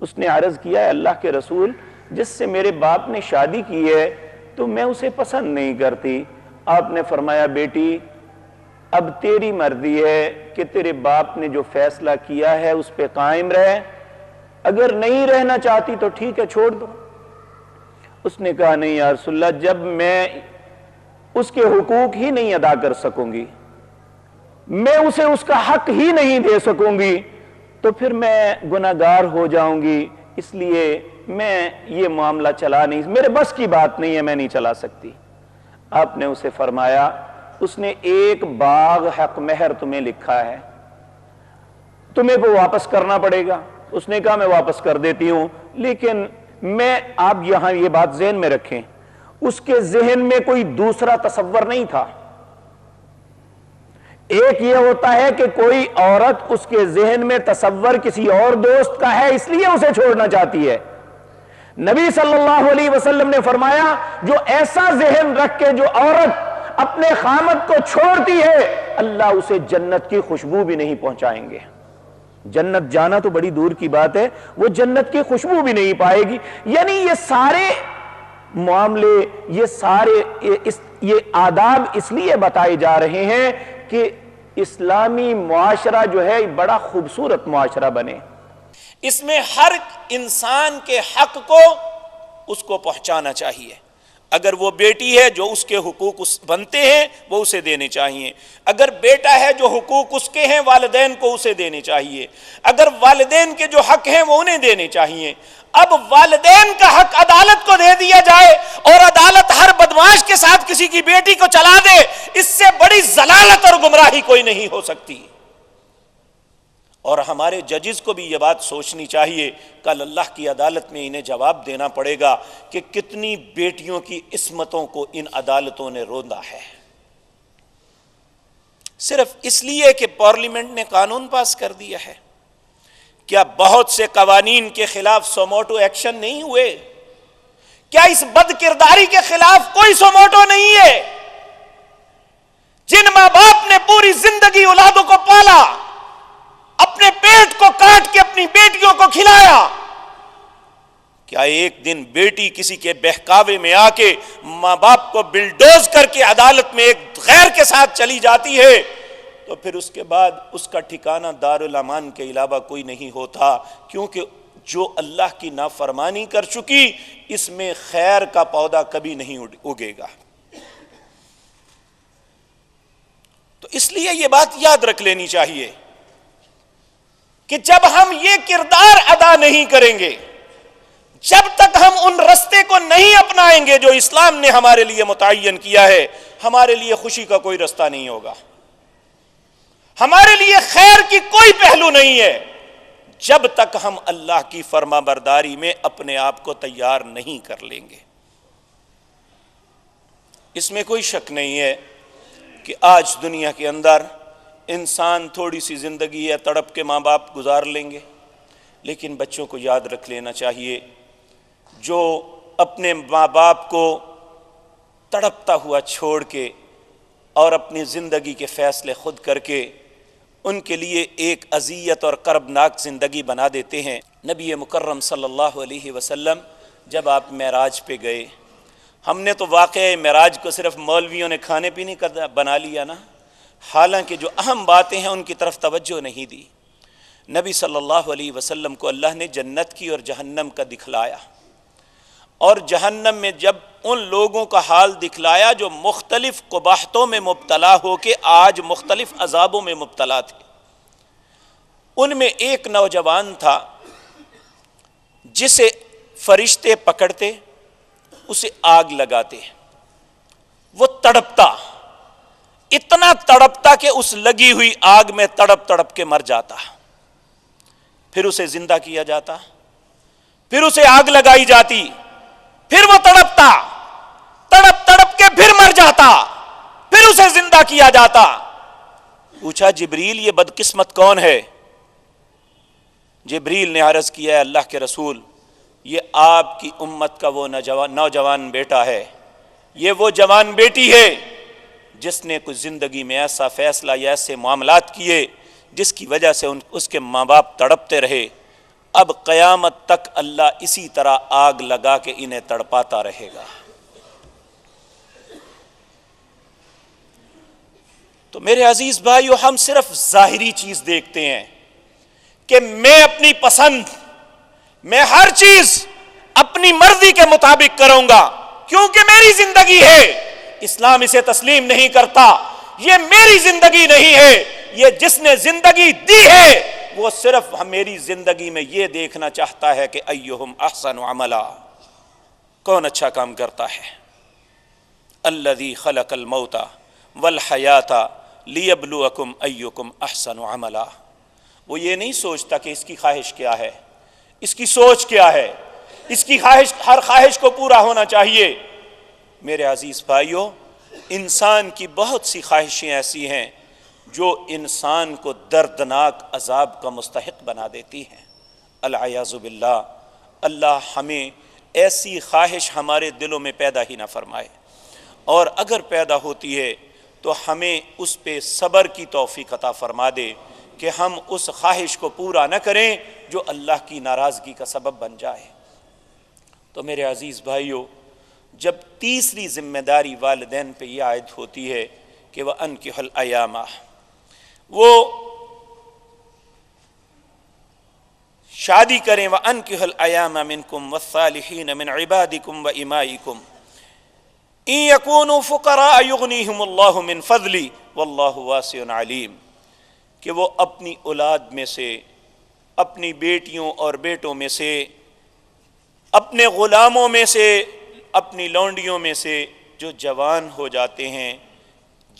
اس نے عرض کیا، اللہ کے رسول، جس سے میرے باپ نے شادی کی ہے تو میں اسے پسند نہیں کرتی۔ آپ نے فرمایا، بیٹی اب تیری مرضی ہے کہ تیرے باپ نے جو فیصلہ کیا ہے اس پہ قائم رہے، اگر نہیں رہنا چاہتی تو ٹھیک ہے، چھوڑ دو۔ اس نے کہا، نہیں یا رسول اللہ، جب میں اس کے حقوق ہی نہیں ادا کر سکوں گی، میں اسے اس کا حق ہی نہیں دے سکوں گی تو پھر میں گناہگار ہو جاؤں گی، اس لیے میں یہ معاملہ چلا نہیں، میرے بس کی بات نہیں ہے، میں نہیں چلا سکتی۔ آپ نے اسے فرمایا، اس نے ایک باغ حق مہر تمہیں لکھا ہے، تمہیں وہ واپس کرنا پڑے گا۔ اس نے کہا، میں واپس کر دیتی ہوں، لیکن آپ یہاں یہ بات ذہن میں رکھیں، اس کے ذہن میں کوئی دوسرا تصور نہیں تھا۔ ایک یہ ہوتا ہے کہ کوئی عورت اس کے ذہن میں تصور کسی اور دوست کا ہے اس لیے اسے چھوڑنا چاہتی ہے۔ نبی صلی اللہ علیہ وسلم نے فرمایا، جو ایسا ذہن رکھ کے جو عورت اپنے خامد کو چھوڑتی ہے، اللہ اسے جنت کی خوشبو بھی نہیں پہنچائیں گے۔ جنت جانا تو بڑی دور کی بات ہے، وہ جنت کی خوشبو بھی نہیں پائے گی۔ یعنی یہ سارے معاملے، یہ آداب اس لیے بتائے جا رہے ہیں کہ اسلامی معاشرہ جو ہے بڑا خوبصورت معاشرہ بنے۔ اس میں ہر انسان کے حق کو اس کو پہنچانا چاہیے۔ اگر وہ بیٹی ہے جو اس کے حقوق بنتے ہیں وہ اسے دینے چاہیے، اگر بیٹا ہے جو حقوق اس کے ہیں والدین کو اسے دینے چاہیے، اگر والدین کے جو حق ہیں وہ انہیں دینے چاہیے۔ اب والدین کا حق عدالت کو دے دیا جائے اور عدالت ہر بدمعاش کے ساتھ کسی کی بیٹی کو چلا دے، اس سے بڑی ضلالت اور گمراہی کوئی نہیں ہو سکتی۔ اور ہمارے ججز کو بھی یہ بات سوچنی چاہیے، کل اللہ کی عدالت میں انہیں جواب دینا پڑے گا کہ کتنی بیٹیوں کی عصمتوں کو ان عدالتوں نے روندا ہے، صرف اس لیے کہ پارلیمنٹ نے قانون پاس کر دیا ہے۔ کیا بہت سے قوانین کے خلاف سوموٹو ایکشن نہیں ہوئے؟ کیا اس بد کرداری کے خلاف کوئی سوموٹو نہیں ہے؟ جن ماں باپ نے پوری زندگی اولادوں کو پالا، اپنے پیٹ کو کاٹ کے اپنی بیٹیوں کو کھلایا، کیا ایک دن بیٹی کسی کے بہکاوے میں آ کے ماں باپ کو بلڈوز کر کے عدالت میں ایک غیر کے ساتھ چلی جاتی ہے تو پھر اس کے بعد اس کا ٹھکانہ دارالامان کے علاوہ کوئی نہیں ہوتا؟ کیونکہ جو اللہ کی نافرمانی کر چکی، اس میں خیر کا پودا کبھی نہیں اگے گا۔ تو اس لیے یہ بات یاد رکھ لینی چاہیے کہ جب ہم یہ کردار ادا نہیں کریں گے، جب تک ہم ان رستے کو نہیں اپنائیں گے جو اسلام نے ہمارے لیے متعین کیا ہے، ہمارے لیے خوشی کا کوئی رستہ نہیں ہوگا، ہمارے لیے خیر کی کوئی پہلو نہیں ہے، جب تک ہم اللہ کی فرما برداری میں اپنے آپ کو تیار نہیں کر لیں گے۔ اس میں کوئی شک نہیں ہے کہ آج دنیا کے اندر انسان تھوڑی سی زندگی ہے تڑپ کے ماں باپ گزار لیں گے، لیکن بچوں کو یاد رکھ لینا چاہیے، جو اپنے ماں باپ کو تڑپتا ہوا چھوڑ کے اور اپنی زندگی کے فیصلے خود کر کے ان کے لیے ایک اذیت اور کربناک زندگی بنا دیتے ہیں۔ نبی مکرم صلی اللہ علیہ وسلم جب آپ معراج پہ گئے، ہم نے تو واقعہ معراج کو صرف مولویوں نے کھانے پینے کا بنا لیا نا، حالانکہ جو اہم باتیں ہیں ان کی طرف توجہ نہیں دی۔ نبی صلی اللہ علیہ وسلم کو اللہ نے جنت کی اور جہنم کا دکھلایا، اور جہنم میں جب ان لوگوں کا حال دکھلایا جو مختلف قباحتوں میں مبتلا ہو کے آج مختلف عذابوں میں مبتلا تھے، ان میں ایک نوجوان تھا جسے فرشتے پکڑتے اسے آگ لگاتے، وہ تڑپتا، اتنا تڑپتا کہ اس لگی ہوئی آگ میں تڑپ تڑپ کے مر جاتا، پھر اسے زندہ کیا جاتا، پھر اسے آگ لگائی جاتی، پھر وہ تڑپتا، تڑپ تڑپ کے پھر مر جاتا، پھر اسے زندہ کیا جاتا۔ پوچھا جبریل یہ بدقسمت کون ہے؟ جبریل نے عرض کیا ہے اللہ کے رسول یہ آپ کی امت کا وہ نوجوان بیٹا ہے، یہ وہ جوان بیٹی ہے جس نے کچھ زندگی میں ایسا فیصلہ یا ایسے معاملات کیے جس کی وجہ سے اس کے ماں باپ تڑپتے رہے، اب قیامت تک اللہ اسی طرح آگ لگا کے انہیں تڑپاتا رہے گا۔ تو میرے عزیز بھائیو، ہم صرف ظاہری چیز دیکھتے ہیں کہ میں اپنی پسند، میں ہر چیز اپنی مرضی کے مطابق کروں گا کیونکہ میری زندگی ہے۔ اسلام اسے تسلیم نہیں کرتا، یہ میری زندگی نہیں ہے، یہ جس نے زندگی دی ہے وہ صرف میری زندگی میں یہ دیکھنا چاہتا ہے کہ ایہم احسن عملا، کون اچھا کام کرتا ہے۔ الذی خلق الموت والحیات لیبلوکم ایکم احسن عملا، وہ یہ نہیں سوچتا کہ اس کی خواہش کیا ہے، اس کی سوچ کیا ہے، اس کی خواہش، ہر خواہش کو پورا ہونا چاہیے۔ میرے عزیز بھائیوں، انسان کی بہت سی خواہشیں ایسی ہیں جو انسان کو دردناک عذاب کا مستحق بنا دیتی ہیں، العیاذ باللہ۔ اللہ ہمیں ایسی خواہش ہمارے دلوں میں پیدا ہی نہ فرمائے، اور اگر پیدا ہوتی ہے تو ہمیں اس پہ صبر کی توفیق عطا فرما دے کہ ہم اس خواہش کو پورا نہ کریں جو اللہ کی ناراضگی کا سبب بن جائے۔ تو میرے عزیز بھائیوں، جب تیسری ذمہ داری والدین پہ یہ عائد ہوتی ہے کہ وَأَنكِحُوا الْأَيَامَ، وہ شادی کریں، وَأَنكِحُوا الْأَيَامَ مِنْكُمْ وَالصَّالِحِينَ مِنْ عِبَادِكُمْ وَإِمَائِكُمْ إِن يَكُونُوا فُقَرَاءَ يُغْنِيهُمُ اللَّهُ مِنْ فَضْلِهِ وَاللَّهُ وَاسِعٌ عَلِيمٌ، کہ وہ اپنی اولاد میں سے، اپنی بیٹیوں اور بیٹوں میں سے، اپنے غلاموں میں سے، اپنی لونڈیوں میں سے جو جوان ہو جاتے ہیں،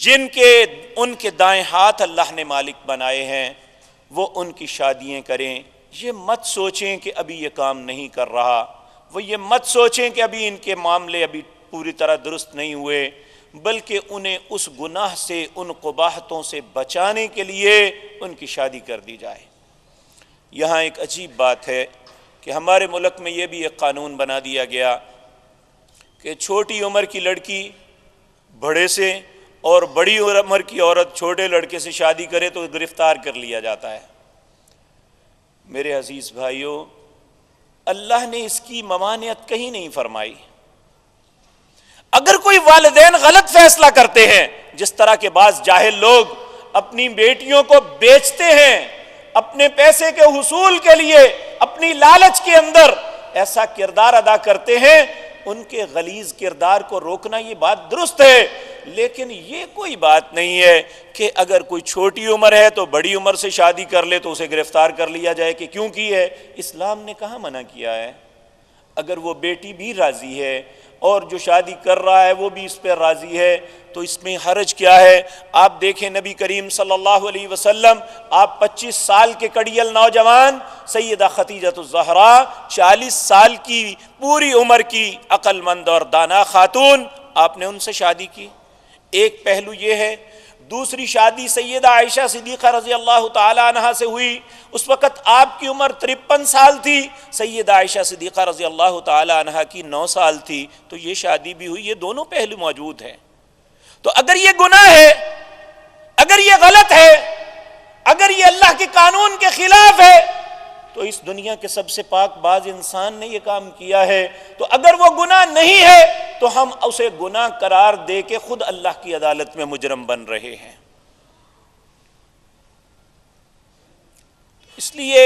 جن کے ان کے دائیں ہاتھ اللہ نے مالک بنائے ہیں، وہ ان کی شادیاں کریں۔ یہ مت سوچیں کہ ابھی یہ کام نہیں کر رہا، وہ یہ مت سوچیں کہ ابھی ان کے معاملے ابھی پوری طرح درست نہیں ہوئے، بلکہ انہیں اس گناہ سے، ان قباحتوں سے بچانے کے لیے ان کی شادی کر دی جائے۔ یہاں ایک عجیب بات ہے کہ ہمارے ملک میں یہ بھی ایک قانون بنا دیا گیا کہ چھوٹی عمر کی لڑکی بڑے سے اور بڑی عمر کی عورت چھوٹے لڑکے سے شادی کرے تو گرفتار کر لیا جاتا ہے۔ میرے عزیز بھائیوں، اللہ نے اس کی ممانعت کہیں نہیں فرمائی۔ اگر کوئی والدین غلط فیصلہ کرتے ہیں، جس طرح کے بعض جاہل لوگ اپنی بیٹیوں کو بیچتے ہیں اپنے پیسے کے حصول کے لیے، اپنی لالچ کے اندر ایسا کردار ادا کرتے ہیں، ان کے غلیظ کردار کو روکنا یہ بات درست ہے، لیکن یہ کوئی بات نہیں ہے کہ اگر کوئی چھوٹی عمر ہے تو بڑی عمر سے شادی کر لے تو اسے گرفتار کر لیا جائے کہ کیوں کی ہے۔ اسلام نے کہاں منع کیا ہے؟ اگر وہ بیٹی بھی راضی ہے اور جو شادی کر رہا ہے وہ بھی اس پہ راضی ہے تو اس میں حرج کیا ہے؟ آپ دیکھیں نبی کریم صلی اللہ علیہ وسلم، آپ 25 سال کے کڑیل نوجوان سیدہ خدیجہ الزہرا 40 سال کی پوری عمر کی عقل مند اور دانا خاتون، آپ نے ان سے شادی کی۔ ایک پہلو یہ ہے۔ دوسری شادی سیدہ عائشہ صدیقہ رضی اللہ تعالی عنہا سے ہوئی، اس وقت آپ کی عمر 53 سال تھی، سیدہ عائشہ صدیقہ رضی اللہ تعالی عنہا کی 9 سال تھی، تو یہ شادی بھی ہوئی۔ یہ دونوں پہلو موجود ہیں۔ تو اگر یہ گناہ ہے، اگر یہ غلط ہے، اگر یہ اللہ کے قانون کے خلاف ہے، تو اس دنیا کے سب سے پاک باز انسان نے یہ کام کیا ہے، تو اگر وہ گناہ نہیں ہے تو ہم اسے گناہ قرار دے کے خود اللہ کی عدالت میں مجرم بن رہے ہیں۔ اس لیے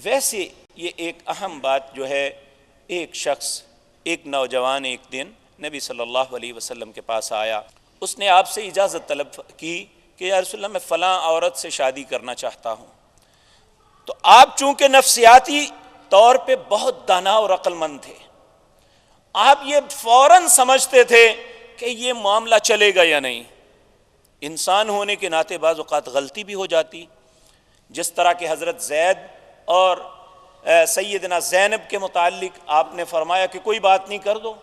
ویسے یہ ایک اہم بات جو ہے، ایک شخص، ایک نوجوان ایک دن نبی صلی اللہ علیہ وسلم کے پاس آیا، اس نے آپ سے اجازت طلب کی کہ یا رسول اللہ میں فلاں عورت سے شادی کرنا چاہتا ہوں۔ تو آپ چونکہ نفسیاتی طور پہ بہت دانا اور عقل مند تھے. آپ یہ فوراً سمجھتے تھے کہ یہ معاملہ چلے گا یا نہیں. انسان ہونے کے ناطے بعض اوقات غلطی بھی ہو جاتی، جس طرح کہ حضرت زید اور سیدنا زینب کے متعلق آپ نے فرمایا کہ کوئی بات نہیں کر دو،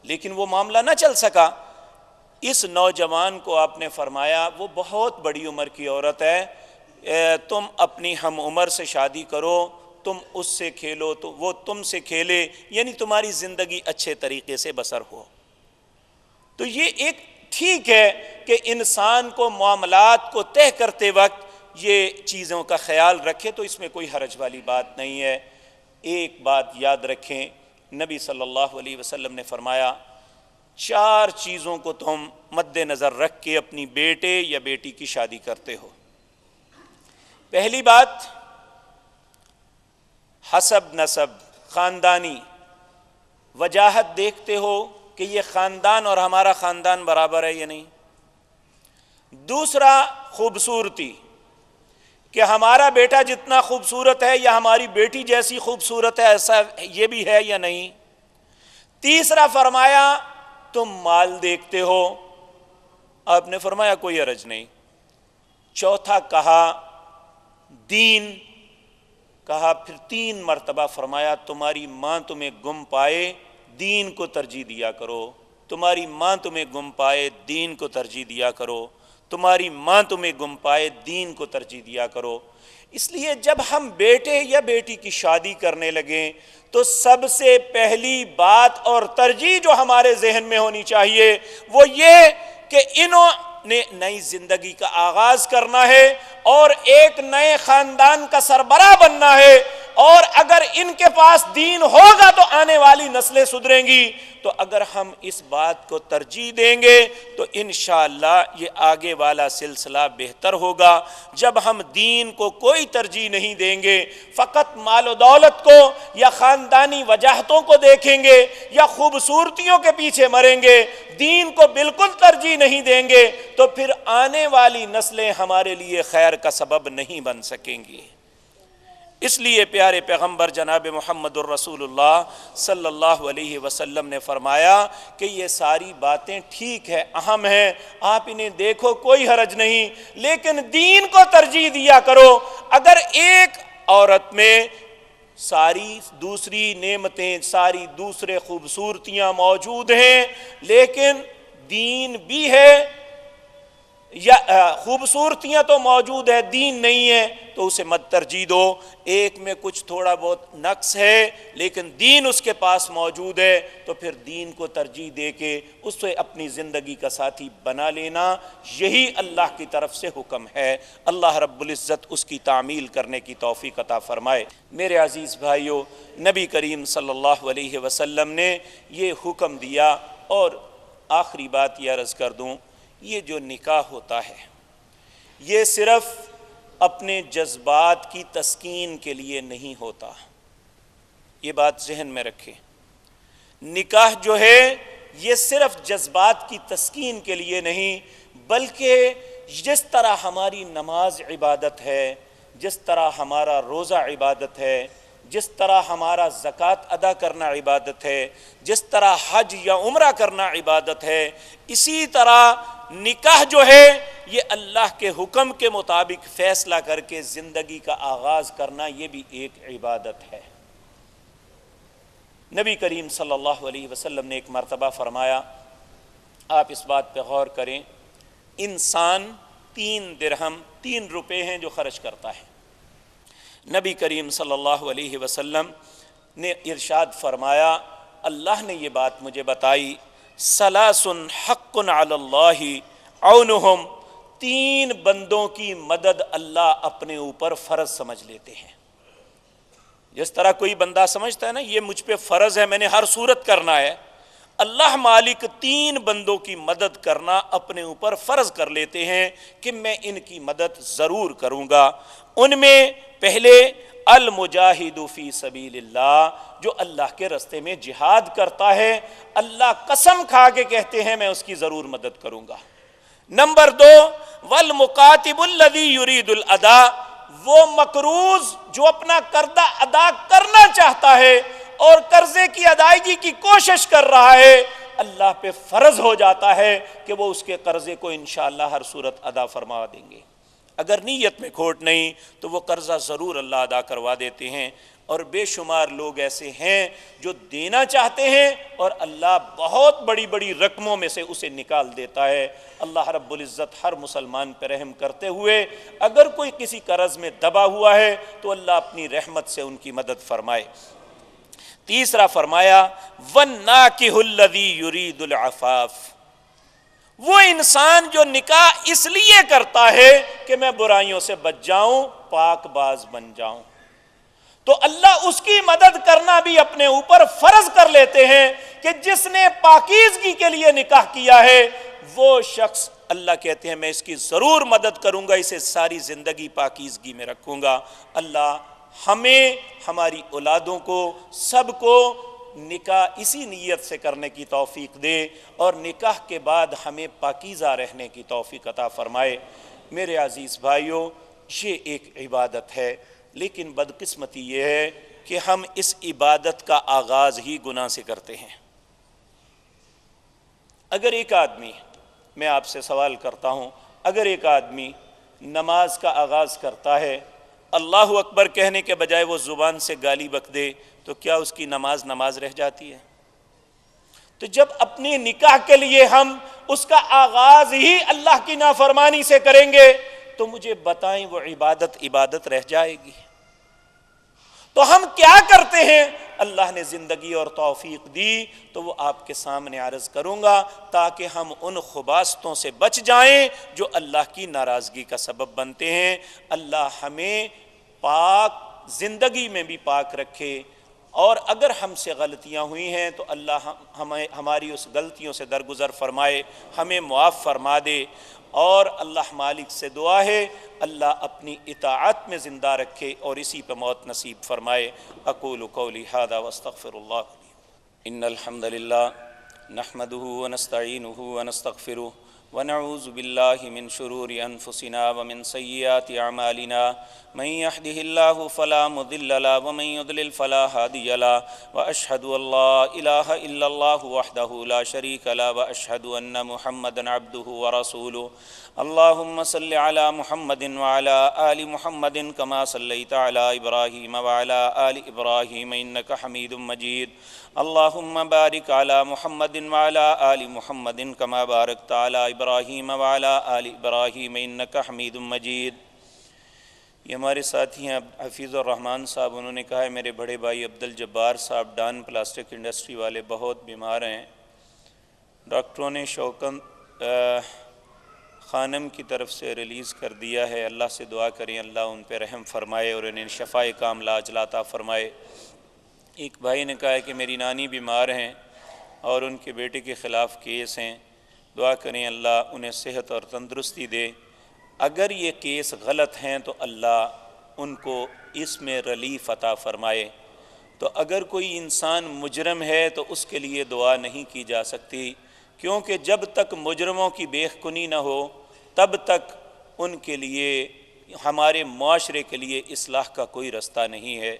لیکن وہ معاملہ نہ چل سکا. اس نوجوان کو آپ نے فرمایا وہ بہت بڑی عمر کی عورت ہے، تم اپنی ہم عمر سے شادی کرو، تم اس سے کھیلو تو وہ تم سے کھیلے، یعنی تمہاری زندگی اچھے طریقے سے بسر ہو. تو یہ ایک ٹھیک ہے کہ انسان کو معاملات کو طے کرتے وقت یہ چیزوں کا خیال رکھے، تو اس میں کوئی حرج والی بات نہیں ہے. ایک بات یاد رکھیں، نبی صلی اللہ علیہ وسلم نے فرمایا 4 چیزوں کو تم مد نظر رکھ کے اپنی بیٹے یا بیٹی کی شادی کرتے ہو. پہلی بات حسب نسب، خاندانی وجاہت دیکھتے ہو کہ یہ خاندان اور ہمارا خاندان برابر ہے یا نہیں. دوسرا خوبصورتی، کہ ہمارا بیٹا جتنا خوبصورت ہے یا ہماری بیٹی جیسی خوبصورت ہے ایسا یہ بھی ہے یا نہیں. تیسرا فرمایا تم مال دیکھتے ہو، آپ نے فرمایا کوئی حرج نہیں. چوتھا کہا دین، کہا پھر 3 مرتبہ فرمایا تمہاری ماں تمہیں گم پائے دین کو ترجیح دیا کرو، تمہاری ماں تمہیں گم پائے دین کو ترجیح دیا کرو، تمہاری ماں تمہیں گم پائے دین کو ترجیح دیا کرو. اس لیے جب ہم بیٹے یا بیٹی کی شادی کرنے لگیں تو سب سے پہلی بات اور ترجیح جو ہمارے ذہن میں ہونی چاہیے وہ یہ کہ انہوں نے نئی زندگی کا آغاز کرنا ہے اور ایک نئے خاندان کا سربراہ بننا ہے، اور اگر ان کے پاس دین ہوگا تو آنے والی نسلیں سدھریں گی. تو اگر ہم اس بات کو ترجیح دیں گے تو انشاءاللہ یہ آگے والا سلسلہ بہتر ہوگا. جب ہم دین کو کوئی ترجیح نہیں دیں گے، فقط مال و دولت کو یا خاندانی وجاہتوں کو دیکھیں گے یا خوبصورتیوں کے پیچھے مریں گے، دین کو بالکل ترجیح نہیں دیں گے، تو پھر آنے والی نسلیں ہمارے لیے خیر کا سبب نہیں بن سکیں گی. اس لیے پیارے پیغمبر جناب محمد الرسول اللہ صلی اللہ علیہ وسلم نے فرمایا کہ یہ ساری باتیں ٹھیک ہے، اہم ہیں، آپ انہیں دیکھو کوئی حرج نہیں، لیکن دین کو ترجیح دیا کرو. اگر ایک عورت میں ساری دوسری نعمتیں، ساری دوسرے خوبصورتیاں موجود ہیں لیکن دین بھی ہے، یا خوبصورتیاں تو موجود ہے دین نہیں ہے، تو اسے مت ترجیح دو. ایک میں کچھ تھوڑا بہت نقص ہے لیکن دین اس کے پاس موجود ہے، تو پھر دین کو ترجیح دے کے اس سے اپنی زندگی کا ساتھی بنا لینا، یہی اللہ کی طرف سے حکم ہے. اللہ رب العزت اس کی تعمیل کرنے کی توفیق عطا فرمائے. میرے عزیز بھائیو، نبی کریم صلی اللہ علیہ وسلم نے یہ حکم دیا. اور آخری بات یہ عرض کر دوں، یہ جو نکاح ہوتا ہے یہ صرف اپنے جذبات کی تسکین کے لیے نہیں ہوتا، یہ بات ذہن میں رکھیں. نکاح جو ہے یہ صرف جذبات کی تسکین کے لیے نہیں، بلکہ جس طرح ہماری نماز عبادت ہے، جس طرح ہمارا روزہ عبادت ہے، جس طرح ہمارا زکوٰۃ ادا کرنا عبادت ہے، جس طرح حج یا عمرہ کرنا عبادت ہے، اسی طرح نکاح جو ہے یہ اللہ کے حکم کے مطابق فیصلہ کر کے زندگی کا آغاز کرنا، یہ بھی ایک عبادت ہے. نبی کریم صلی اللہ علیہ وسلم نے ایک مرتبہ فرمایا، آپ اس بات پہ غور کریں، انسان 3 درہم 3 روپے ہیں جو خرچ کرتا ہے. نبی کریم صلی اللہ علیہ وسلم نے ارشاد فرمایا، اللہ نے یہ بات مجھے بتائی، ثلاث حق علی اللہ عونہم، 3 بندوں کی مدد اللہ اپنے اوپر فرض سمجھ لیتے ہیں. جس طرح کوئی بندہ سمجھتا ہے نا یہ مجھ پہ فرض ہے، میں نے ہر صورت کرنا ہے، اللہ مالک 3 بندوں کی مدد کرنا اپنے اوپر فرض کر لیتے ہیں کہ میں ان کی مدد ضرور کروں گا. ان میں پہلے المجاہد فی سبیل اللہ، جو اللہ کے راستے میں جہاد کرتا ہے، اللہ قسم کھا کے کہتے ہیں میں اس کی ضرور مدد کروں گا. نمبر 2 والمقاتب الذی یرید الادا، وہ مقروض جو اپنا قرضہ ادا کرنا چاہتا ہے اور قرضے کی ادائیگی کی کوشش کر رہا ہے، اللہ پہ فرض ہو جاتا ہے کہ وہ اس کے قرضے کو انشاءاللہ ہر صورت ادا فرما دیں گے۔ اگر نیت میں کھوٹ نہیں تو وہ قرضہ ضرور اللہ ادا کروا دیتے ہیں، اور بے شمار لوگ ایسے ہیں جو دینا چاہتے ہیں اور اللہ بہت بڑی بڑی رقموں میں سے اسے نکال دیتا ہے۔ اللہ رب العزت ہر مسلمان پہ رحم کرتے ہوئے اگر کوئی کسی قرض میں دبا ہوا ہے تو اللہ اپنی رحمت سے ان کی مدد فرمائے۔ تیسرا فرمایا وَالنَّاكِحُ الَّذِي يُرِيدُ الْعَفَافِ، وہ انسان جو نکاح اس لیے کرتا ہے کہ میں برائیوں سے بچ جاؤں، پاک باز بن جاؤں، تو اللہ اس کی مدد کرنا بھی اپنے اوپر فرض کر لیتے ہیں کہ جس نے پاکیزگی کے لیے نکاح کیا ہے وہ شخص، اللہ کہتے ہیں میں اس کی ضرور مدد کروں گا، اسے ساری زندگی پاکیزگی میں رکھوں گا۔ اللہ ہمیں، ہماری اولادوں کو، سب کو نکاح اسی نیت سے کرنے کی توفیق دے اور نکاح کے بعد ہمیں پاکیزہ رہنے کی توفیق عطا فرمائے۔ میرے عزیز بھائیوں، یہ ایک عبادت ہے، لیکن بدقسمتی یہ ہے کہ ہم اس عبادت کا آغاز ہی گناہ سے کرتے ہیں۔ اگر ایک آدمی، میں آپ سے سوال کرتا ہوں، اگر ایک آدمی نماز کا آغاز کرتا ہے، اللہ اکبر کہنے کے بجائے وہ زبان سے گالی بک دے تو کیا اس کی نماز رہ جاتی ہے؟ تو جب اپنی نکاح کے لیے ہم اس کا آغاز ہی اللہ کی نافرمانی سے کریں گے تو مجھے بتائیں وہ عبادت رہ جائے گی؟ تو ہم کیا کرتے ہیں؟ اللہ نے زندگی اور توفیق دی تو وہ آپ کے سامنے عرض کروں گا تاکہ ہم ان خباثتوں سے بچ جائیں جو اللہ کی ناراضگی کا سبب بنتے ہیں۔ اللہ ہمیں پاک زندگی میں بھی پاک رکھے، اور اگر ہم سے غلطیاں ہوئی ہیں تو اللہ ہماری اس غلطیوں سے درگزر فرمائے، ہمیں معاف فرما دے، اور اللہ مالک سے دعا ہے اللہ اپنی اطاعت میں زندہ رکھے اور اسی پہ موت نصیب فرمائے۔ اقول قولی ھذا واستغفر اللہ لی۔ ان الحمد للہ نحمده ونستعینه ونستغفره ونعوذ باللہ من شرور انفسنا ومن سیئات اعمالنا، من يهده الله فلا مضل له ومن يضلل فلا هادي له، واشهد ان لا اله الا الله وحده لا شريك له، واشهد ان محمدا عبده ورسوله۔ اللهم صل على محمد وعلى آل محمد كما صليت على إبراهيم وعلى آل إبراهيم إنك حميد مجيد۔ اللهم بارك على محمد وعلى آل محمد كما باركت على إبراهيم وعلى آل إبراهيم إنك حميد مجيد۔ یہ ہمارے ساتھی ہیں حفیظ الرحمان صاحب، انہوں نے کہا ہے میرے بڑے بھائی عبدالجبار صاحب ڈان پلاسٹک انڈسٹری والے بہت بیمار ہیں، ڈاکٹروں نے شوکت خانم کی طرف سے ریلیز کر دیا ہے، اللہ سے دعا کریں اللہ ان پہ رحم فرمائے اور انہیں شفاء کاملہ عاجلہ عطا فرمائے۔ ایک بھائی نے کہا ہے کہ میری نانی بیمار ہیں اور ان کے بیٹے کے خلاف کیس ہیں، دعا کریں اللہ انہیں صحت اور تندرستی دے۔ اگر یہ کیس غلط ہیں تو اللہ ان کو اس میں ریلیف عطا فرمائے۔ تو اگر کوئی انسان مجرم ہے تو اس کے لیے دعا نہیں کی جا سکتی، کیونکہ جب تک مجرموں کی بے کنی نہ ہو تب تک ان کے لیے، ہمارے معاشرے کے لیے اصلاح کا کوئی رستہ نہیں ہے۔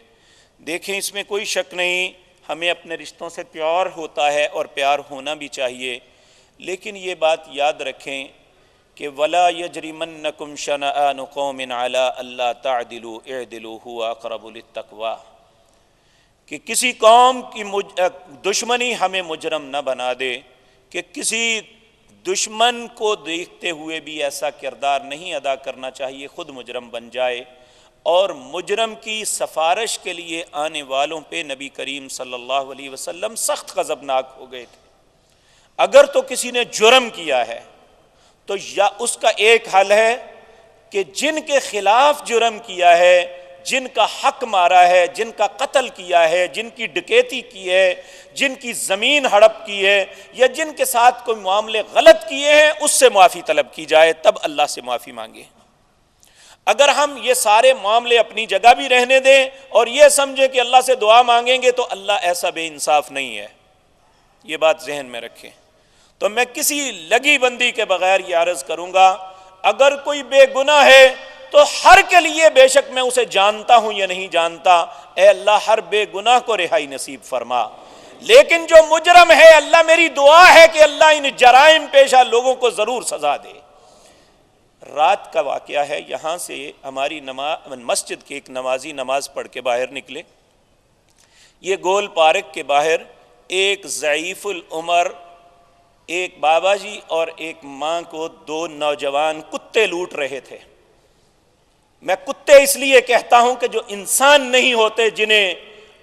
دیکھیں اس میں کوئی شک نہیں، ہمیں اپنے رشتوں سے پیار ہوتا ہے اور پیار ہونا بھی چاہیے، لیکن یہ بات یاد رکھیں کہ وَلَا يَجْرِمَنَّكُمْ شَنَآنُ قَوْمٍ عَلَىٰ أَلَّا تَعْدِلُوا اعْدِلُوا هُوَ أَقْرَبُ لِلتَّقْوَىٰ، کہ کسی قوم کی دشمنی ہمیں مجرم نہ بنا دے، کہ کسی دشمن کو دیکھتے ہوئے بھی ایسا کردار نہیں ادا کرنا چاہیے خود مجرم بن جائے۔ اور مجرم کی سفارش کے لیے آنے والوں پہ نبی کریم صلی اللہ علیہ وسلم سخت غضبناک ہو گئے تھے۔ اگر تو کسی نے جرم کیا ہے تو یا اس کا ایک حل ہے کہ جن کے خلاف جرم کیا ہے، جن کا حق مارا ہے، جن کا قتل کیا ہے، جن کی ڈکیتی کی ہے، جن کی زمین ہڑپ کی ہے، یا جن کے ساتھ کوئی معاملے غلط کیے ہیں، اس سے معافی طلب کی جائے، تب اللہ سے معافی مانگے۔ اگر ہم یہ سارے معاملے اپنی جگہ بھی رہنے دیں اور یہ سمجھیں کہ اللہ سے دعا مانگیں گے تو اللہ ایسا بے انصاف نہیں ہے، یہ بات ذہن میں رکھیں۔ تو میں کسی لگی بندی کے بغیر یہ عرض کروں گا، اگر کوئی بے گناہ ہے تو ہر کے لیے بے شک میں اسے جانتا ہوں یا نہیں جانتا، اے اللہ ہر بے گناہ کو رہائی نصیب فرما، لیکن جو مجرم ہے اللہ میری دعا ہے کہ اللہ ان جرائم پیشہ لوگوں کو ضرور سزا دے۔ رات کا واقعہ ہے، یہاں سے ہماری مسجد کے ایک نمازی نماز پڑھ کے باہر نکلے، یہ گول پارک کے باہر ایک ضعیف العمر ایک بابا جی اور ایک ماں کو دو نوجوان کتے لوٹ رہے تھے۔ میں کتے اس لیے کہتا ہوں کہ جو انسان نہیں ہوتے، جنہیں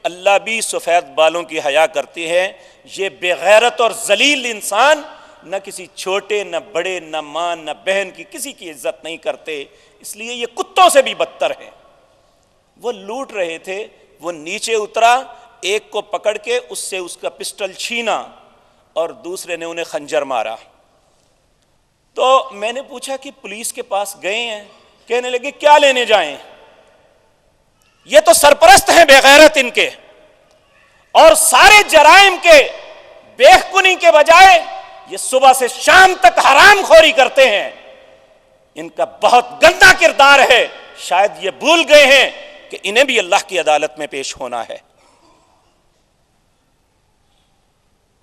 اللہ بھی سفید بالوں کی حیا کرتے ہیں، یہ بے غیرت اور ذلیل انسان نہ کسی چھوٹے نہ بڑے نہ ماں نہ بہن کی کسی کی عزت نہیں کرتے، اس لیے یہ کتوں سے بھی بدتر ہیں۔ وہ لوٹ رہے تھے، وہ نیچے اترا، ایک کو پکڑ کے اس سے اس کا پسٹل چھینا اور دوسرے نے انہیں خنجر مارا۔ تو میں نے پوچھا کہ پولیس کے پاس گئے ہیں؟ کہنے لگے کیا لینے جائیں، یہ تو سرپرست ہیں بے غیرت ان کے، اور سارے جرائم کے بےخونی کے بجائے یہ صبح سے شام تک حرام خوری کرتے ہیں، ان کا بہت گندا کردار ہے، شاید یہ بھول گئے ہیں کہ انہیں بھی اللہ کی عدالت میں پیش ہونا ہے۔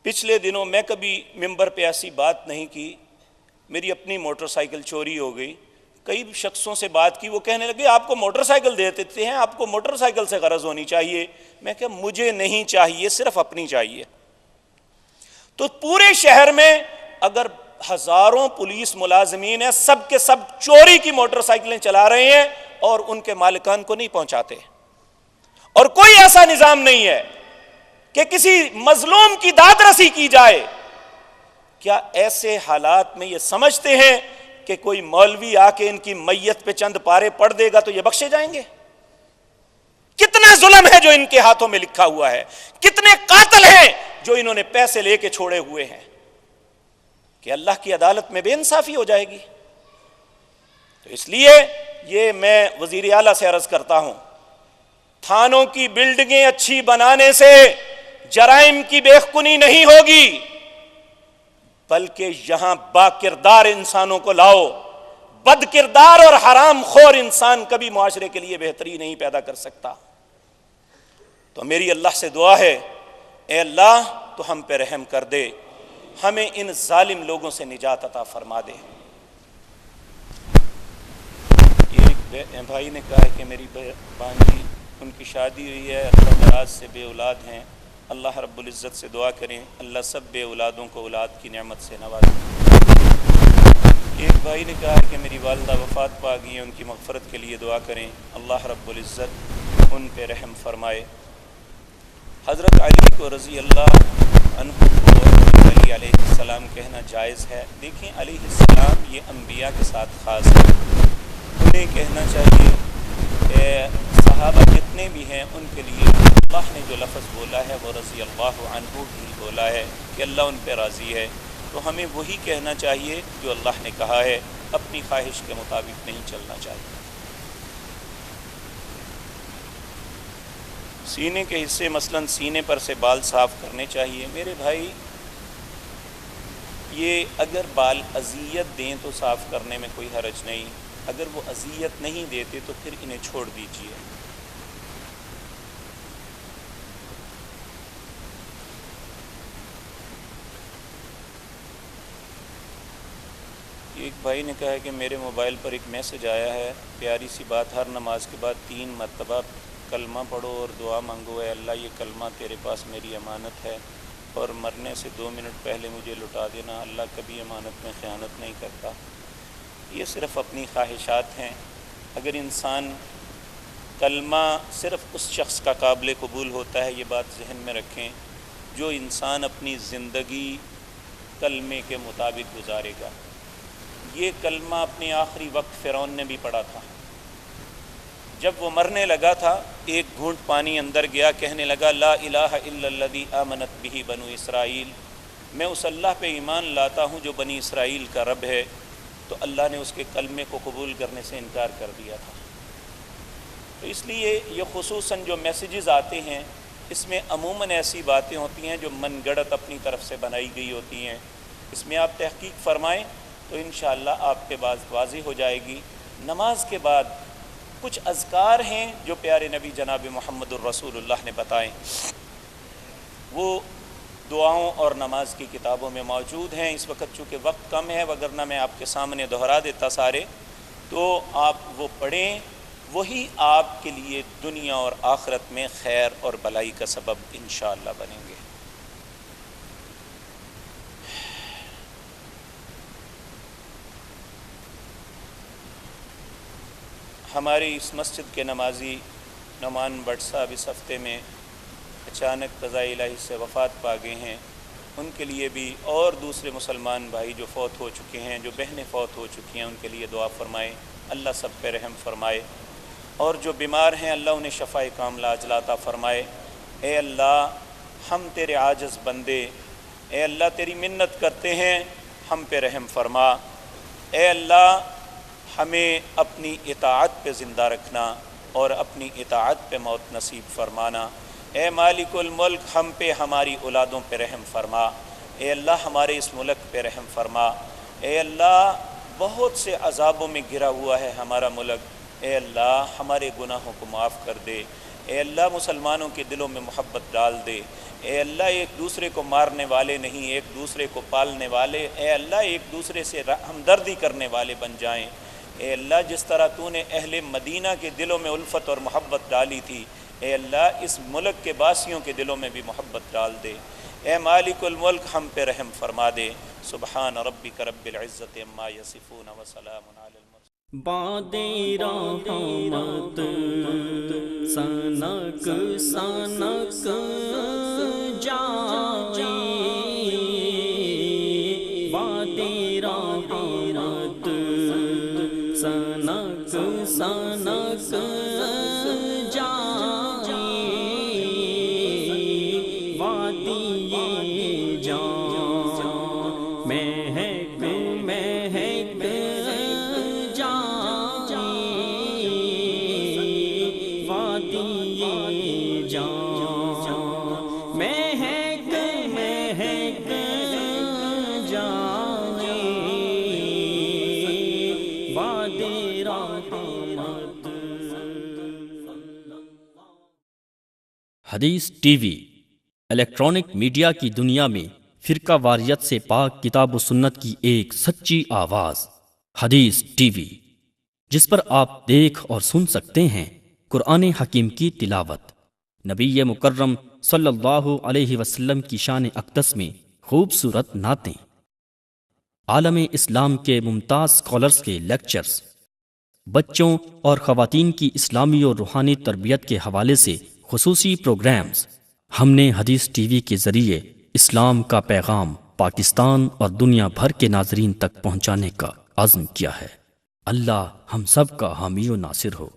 پچھلے دنوں میں کبھی ممبر پہ ایسی بات نہیں کی، میری اپنی موٹر سائیکل چوری ہو گئی، کئی شخصوں سے بات کی، وہ کہنے لگے آپ کو موٹر سائیکل دے دیتے ہیں، آپ کو موٹر سائیکل سے غرض ہونی چاہیے۔ میں کہ مجھے نہیں چاہیے، صرف اپنی چاہیے۔ تو پورے شہر میں اگر ہزاروں پولیس ملازمین ہیں، سب کے سب چوری کی موٹر سائیکلیں چلا رہے ہیں اور ان کے مالکان کو نہیں پہنچاتے، اور کوئی ایسا نظام نہیں ہے کہ کسی مظلوم کی داد رسی کی جائے۔ کیا ایسے حالات میں یہ سمجھتے ہیں کہ کوئی مولوی آ کے ان کی میت پہ چند پارے پڑھ دے گا تو یہ بخشے جائیں گے؟ کتنا ظلم ہے جو ان کے ہاتھوں میں لکھا ہوا ہے، کتنے قاتل ہیں جو انہوں نے پیسے لے کے چھوڑے ہوئے ہیں، کہ اللہ کی عدالت میں بے انصافی ہو جائے گی۔ تو اس لیے یہ میں وزیر اعلیٰ سے عرض کرتا ہوں، تھانوں کی بلڈنگیں اچھی بنانے سے جرائم کی بےخونی نہیں ہوگی، بلکہ یہاں با کردار انسانوں کو لاؤ۔ بد کردار اور حرام خور انسان کبھی معاشرے کے لیے بہتری نہیں پیدا کر سکتا۔ تو میری اللہ سے دعا ہے، اے اللہ تو ہم پہ رحم کر دے، ہمیں ان ظالم لوگوں سے نجات عطا فرما دے۔ ایک بھائی نے کہا ہے کہ میری بانجی، ان کی شادی ہوئی ہے، دراز سے بے اولاد ہیں، اللہ رب العزت سے دعا کریں اللہ سب بے اولادوں کو اولاد کی نعمت سے نوازے۔ ایک بھائی نے کہا ہے کہ میری والدہ وفات پا گئی ہیں، ان کی مغفرت کے لیے دعا کریں، اللہ رب العزت ان پہ رحم فرمائے۔ حضرت علی کو رضی اللہ عنہ کو علی علیہ السلام کہنا جائز ہے؟ دیکھیں علیہ السلام یہ انبیاء کے ساتھ خاص ہے، انہیں کہنا چاہیے۔ صحابہ جتنے بھی ہیں ان کے لیے اللہ نے جو لفظ بولا ہے وہ رضی اللہ عنہ ہی بولا ہے کہ اللہ ان پہ راضی ہے، تو ہمیں وہی کہنا چاہیے جو اللہ نے کہا ہے، اپنی خواہش کے مطابق نہیں چلنا چاہیے۔ سینے کے حصے مثلاً سینے پر سے بال صاف کرنے چاہیے۔ میرے بھائی یہ اگر بال اذیت دیں تو صاف کرنے میں کوئی حرج نہیں، اگر وہ اذیت نہیں دیتے تو پھر انہیں چھوڑ دیجیے۔ ایک بھائی نے کہا ہے کہ میرے موبائل پر ایک میسج آیا ہے، پیاری سی بات، ہر نماز کے بعد 3 مرتبہ کلمہ پڑھو اور دعا مانگو، اے اللہ یہ کلمہ تیرے پاس میری امانت ہے اور مرنے سے 2 منٹ پہلے مجھے لٹا دینا، اللہ کبھی امانت میں خیانت نہیں کرتا۔ یہ صرف اپنی خواہشات ہیں۔ اگر انسان کلمہ صرف اس شخص کا قابل قبول ہوتا ہے، یہ بات ذہن میں رکھیں جو انسان اپنی زندگی کلمے کے مطابق گزارے گا۔ یہ کلمہ اپنے آخری وقت فرعون نے بھی پڑھا تھا، جب وہ مرنے لگا تھا ایک گھونٹ پانی اندر گیا، کہنے لگا لا الہ الا الذی آمنت بہ بنو اسرائیل، میں اس اللہ پہ ایمان لاتا ہوں جو بنی اسرائیل کا رب ہے، تو اللہ نے اس کے کلمے کو قبول کرنے سے انکار کر دیا تھا۔ تو اس لیے یہ خصوصاً جو میسیجز آتے ہیں اس میں عموماً ایسی باتیں ہوتی ہیں جو من گڑت اپنی طرف سے بنائی گئی ہوتی ہیں، اس میں آپ تحقیق فرمائیں تو انشاءاللہ آپ کے بات واضح ہو جائے گی۔ نماز کے بعد کچھ اذکار ہیں جو پیارے نبی جناب محمد الرسول اللہ نے بتائیں، وہ دعاؤں اور نماز کی کتابوں میں موجود ہیں۔ اس وقت چونکہ وقت کم ہے، وگرنہ میں آپ کے سامنے دہرا دیتا سارے، تو آپ وہ پڑھیں، وہی آپ کے لیے دنیا اور آخرت میں خیر اور بلائی کا سبب انشاءاللہ بنیں گے۔ ہماری اس مسجد کے نمازی نعمان بٹ صاحب اس ہفتے میں اچانک قضاء الہی سے وفات پا گئے ہیں، ان کے لیے بھی اور دوسرے مسلمان بھائی جو فوت ہو چکے ہیں، جو بہنیں فوت ہو چکی ہیں، ان کے لیے دعا فرمائیں، اللہ سب پہ رحم فرمائے، اور جو بیمار ہیں اللہ انہیں شفائے کاملہ عاجلہ عطا فرمائے۔ اے اللہ، ہم تیرے عاجز بندے، اے اللہ تیری منت کرتے ہیں، ہم پہ رحم فرما۔ اے اللہ، ہمیں اپنی اطاعت پہ زندہ رکھنا اور اپنی اطاعت پہ موت نصیب فرمانا۔ اے مالک الملک، ہم پہ ہماری اولادوں پہ رحم فرما۔ اے اللہ، ہمارے اس ملک پہ رحم فرما۔ اے اللہ، بہت سے عذابوں میں گھرا ہوا ہے ہمارا ملک، اے اللہ ہمارے گناہوں کو معاف کر دے۔ اے اللہ، مسلمانوں کے دلوں میں محبت ڈال دے۔ اے اللہ، ایک دوسرے کو مارنے والے نہیں، ایک دوسرے کو پالنے والے، اے اللہ ایک دوسرے سے ہمدردی کرنے والے بن جائیں۔ اے اللہ، جس طرح تو نے اہل مدینہ کے دلوں میں الفت اور محبت ڈالی تھی، اے اللہ اس ملک کے باسیوں کے دلوں میں بھی محبت ڈال دے۔ اے مالک الملک، ہم پہ رحم فرما دے۔ سبحان ربک رب العزت عما یصفون وسلام علی المرسلین۔ باد رحمت سنک سنک جائے، باد رحمت سنک سنک جائے، وادی جان مہک مہک جائے، وادی جان مہک مہک جائے، وادی رحمت۔ حدیث ٹی وی الیکٹرانک میڈیا کی دنیا میں فرقہ واریت سے پاک کتاب و سنت کی ایک سچی آواز، حدیث ٹی وی، جس پر آپ دیکھ اور سن سکتے ہیں قرآن حکیم کی تلاوت، نبی مکرم صلی اللہ علیہ وسلم کی شان اقدس میں خوبصورت نعتیں، عالم اسلام کے ممتاز اسکالرز کے لیکچرز، بچوں اور خواتین کی اسلامی اور روحانی تربیت کے حوالے سے خصوصی پروگرامز۔ ہم نے حدیث ٹی وی کے ذریعے اسلام کا پیغام پاکستان اور دنیا بھر کے ناظرین تک پہنچانے کا عزم کیا ہے۔ اللہ ہم سب کا حامی و ناصر ہو۔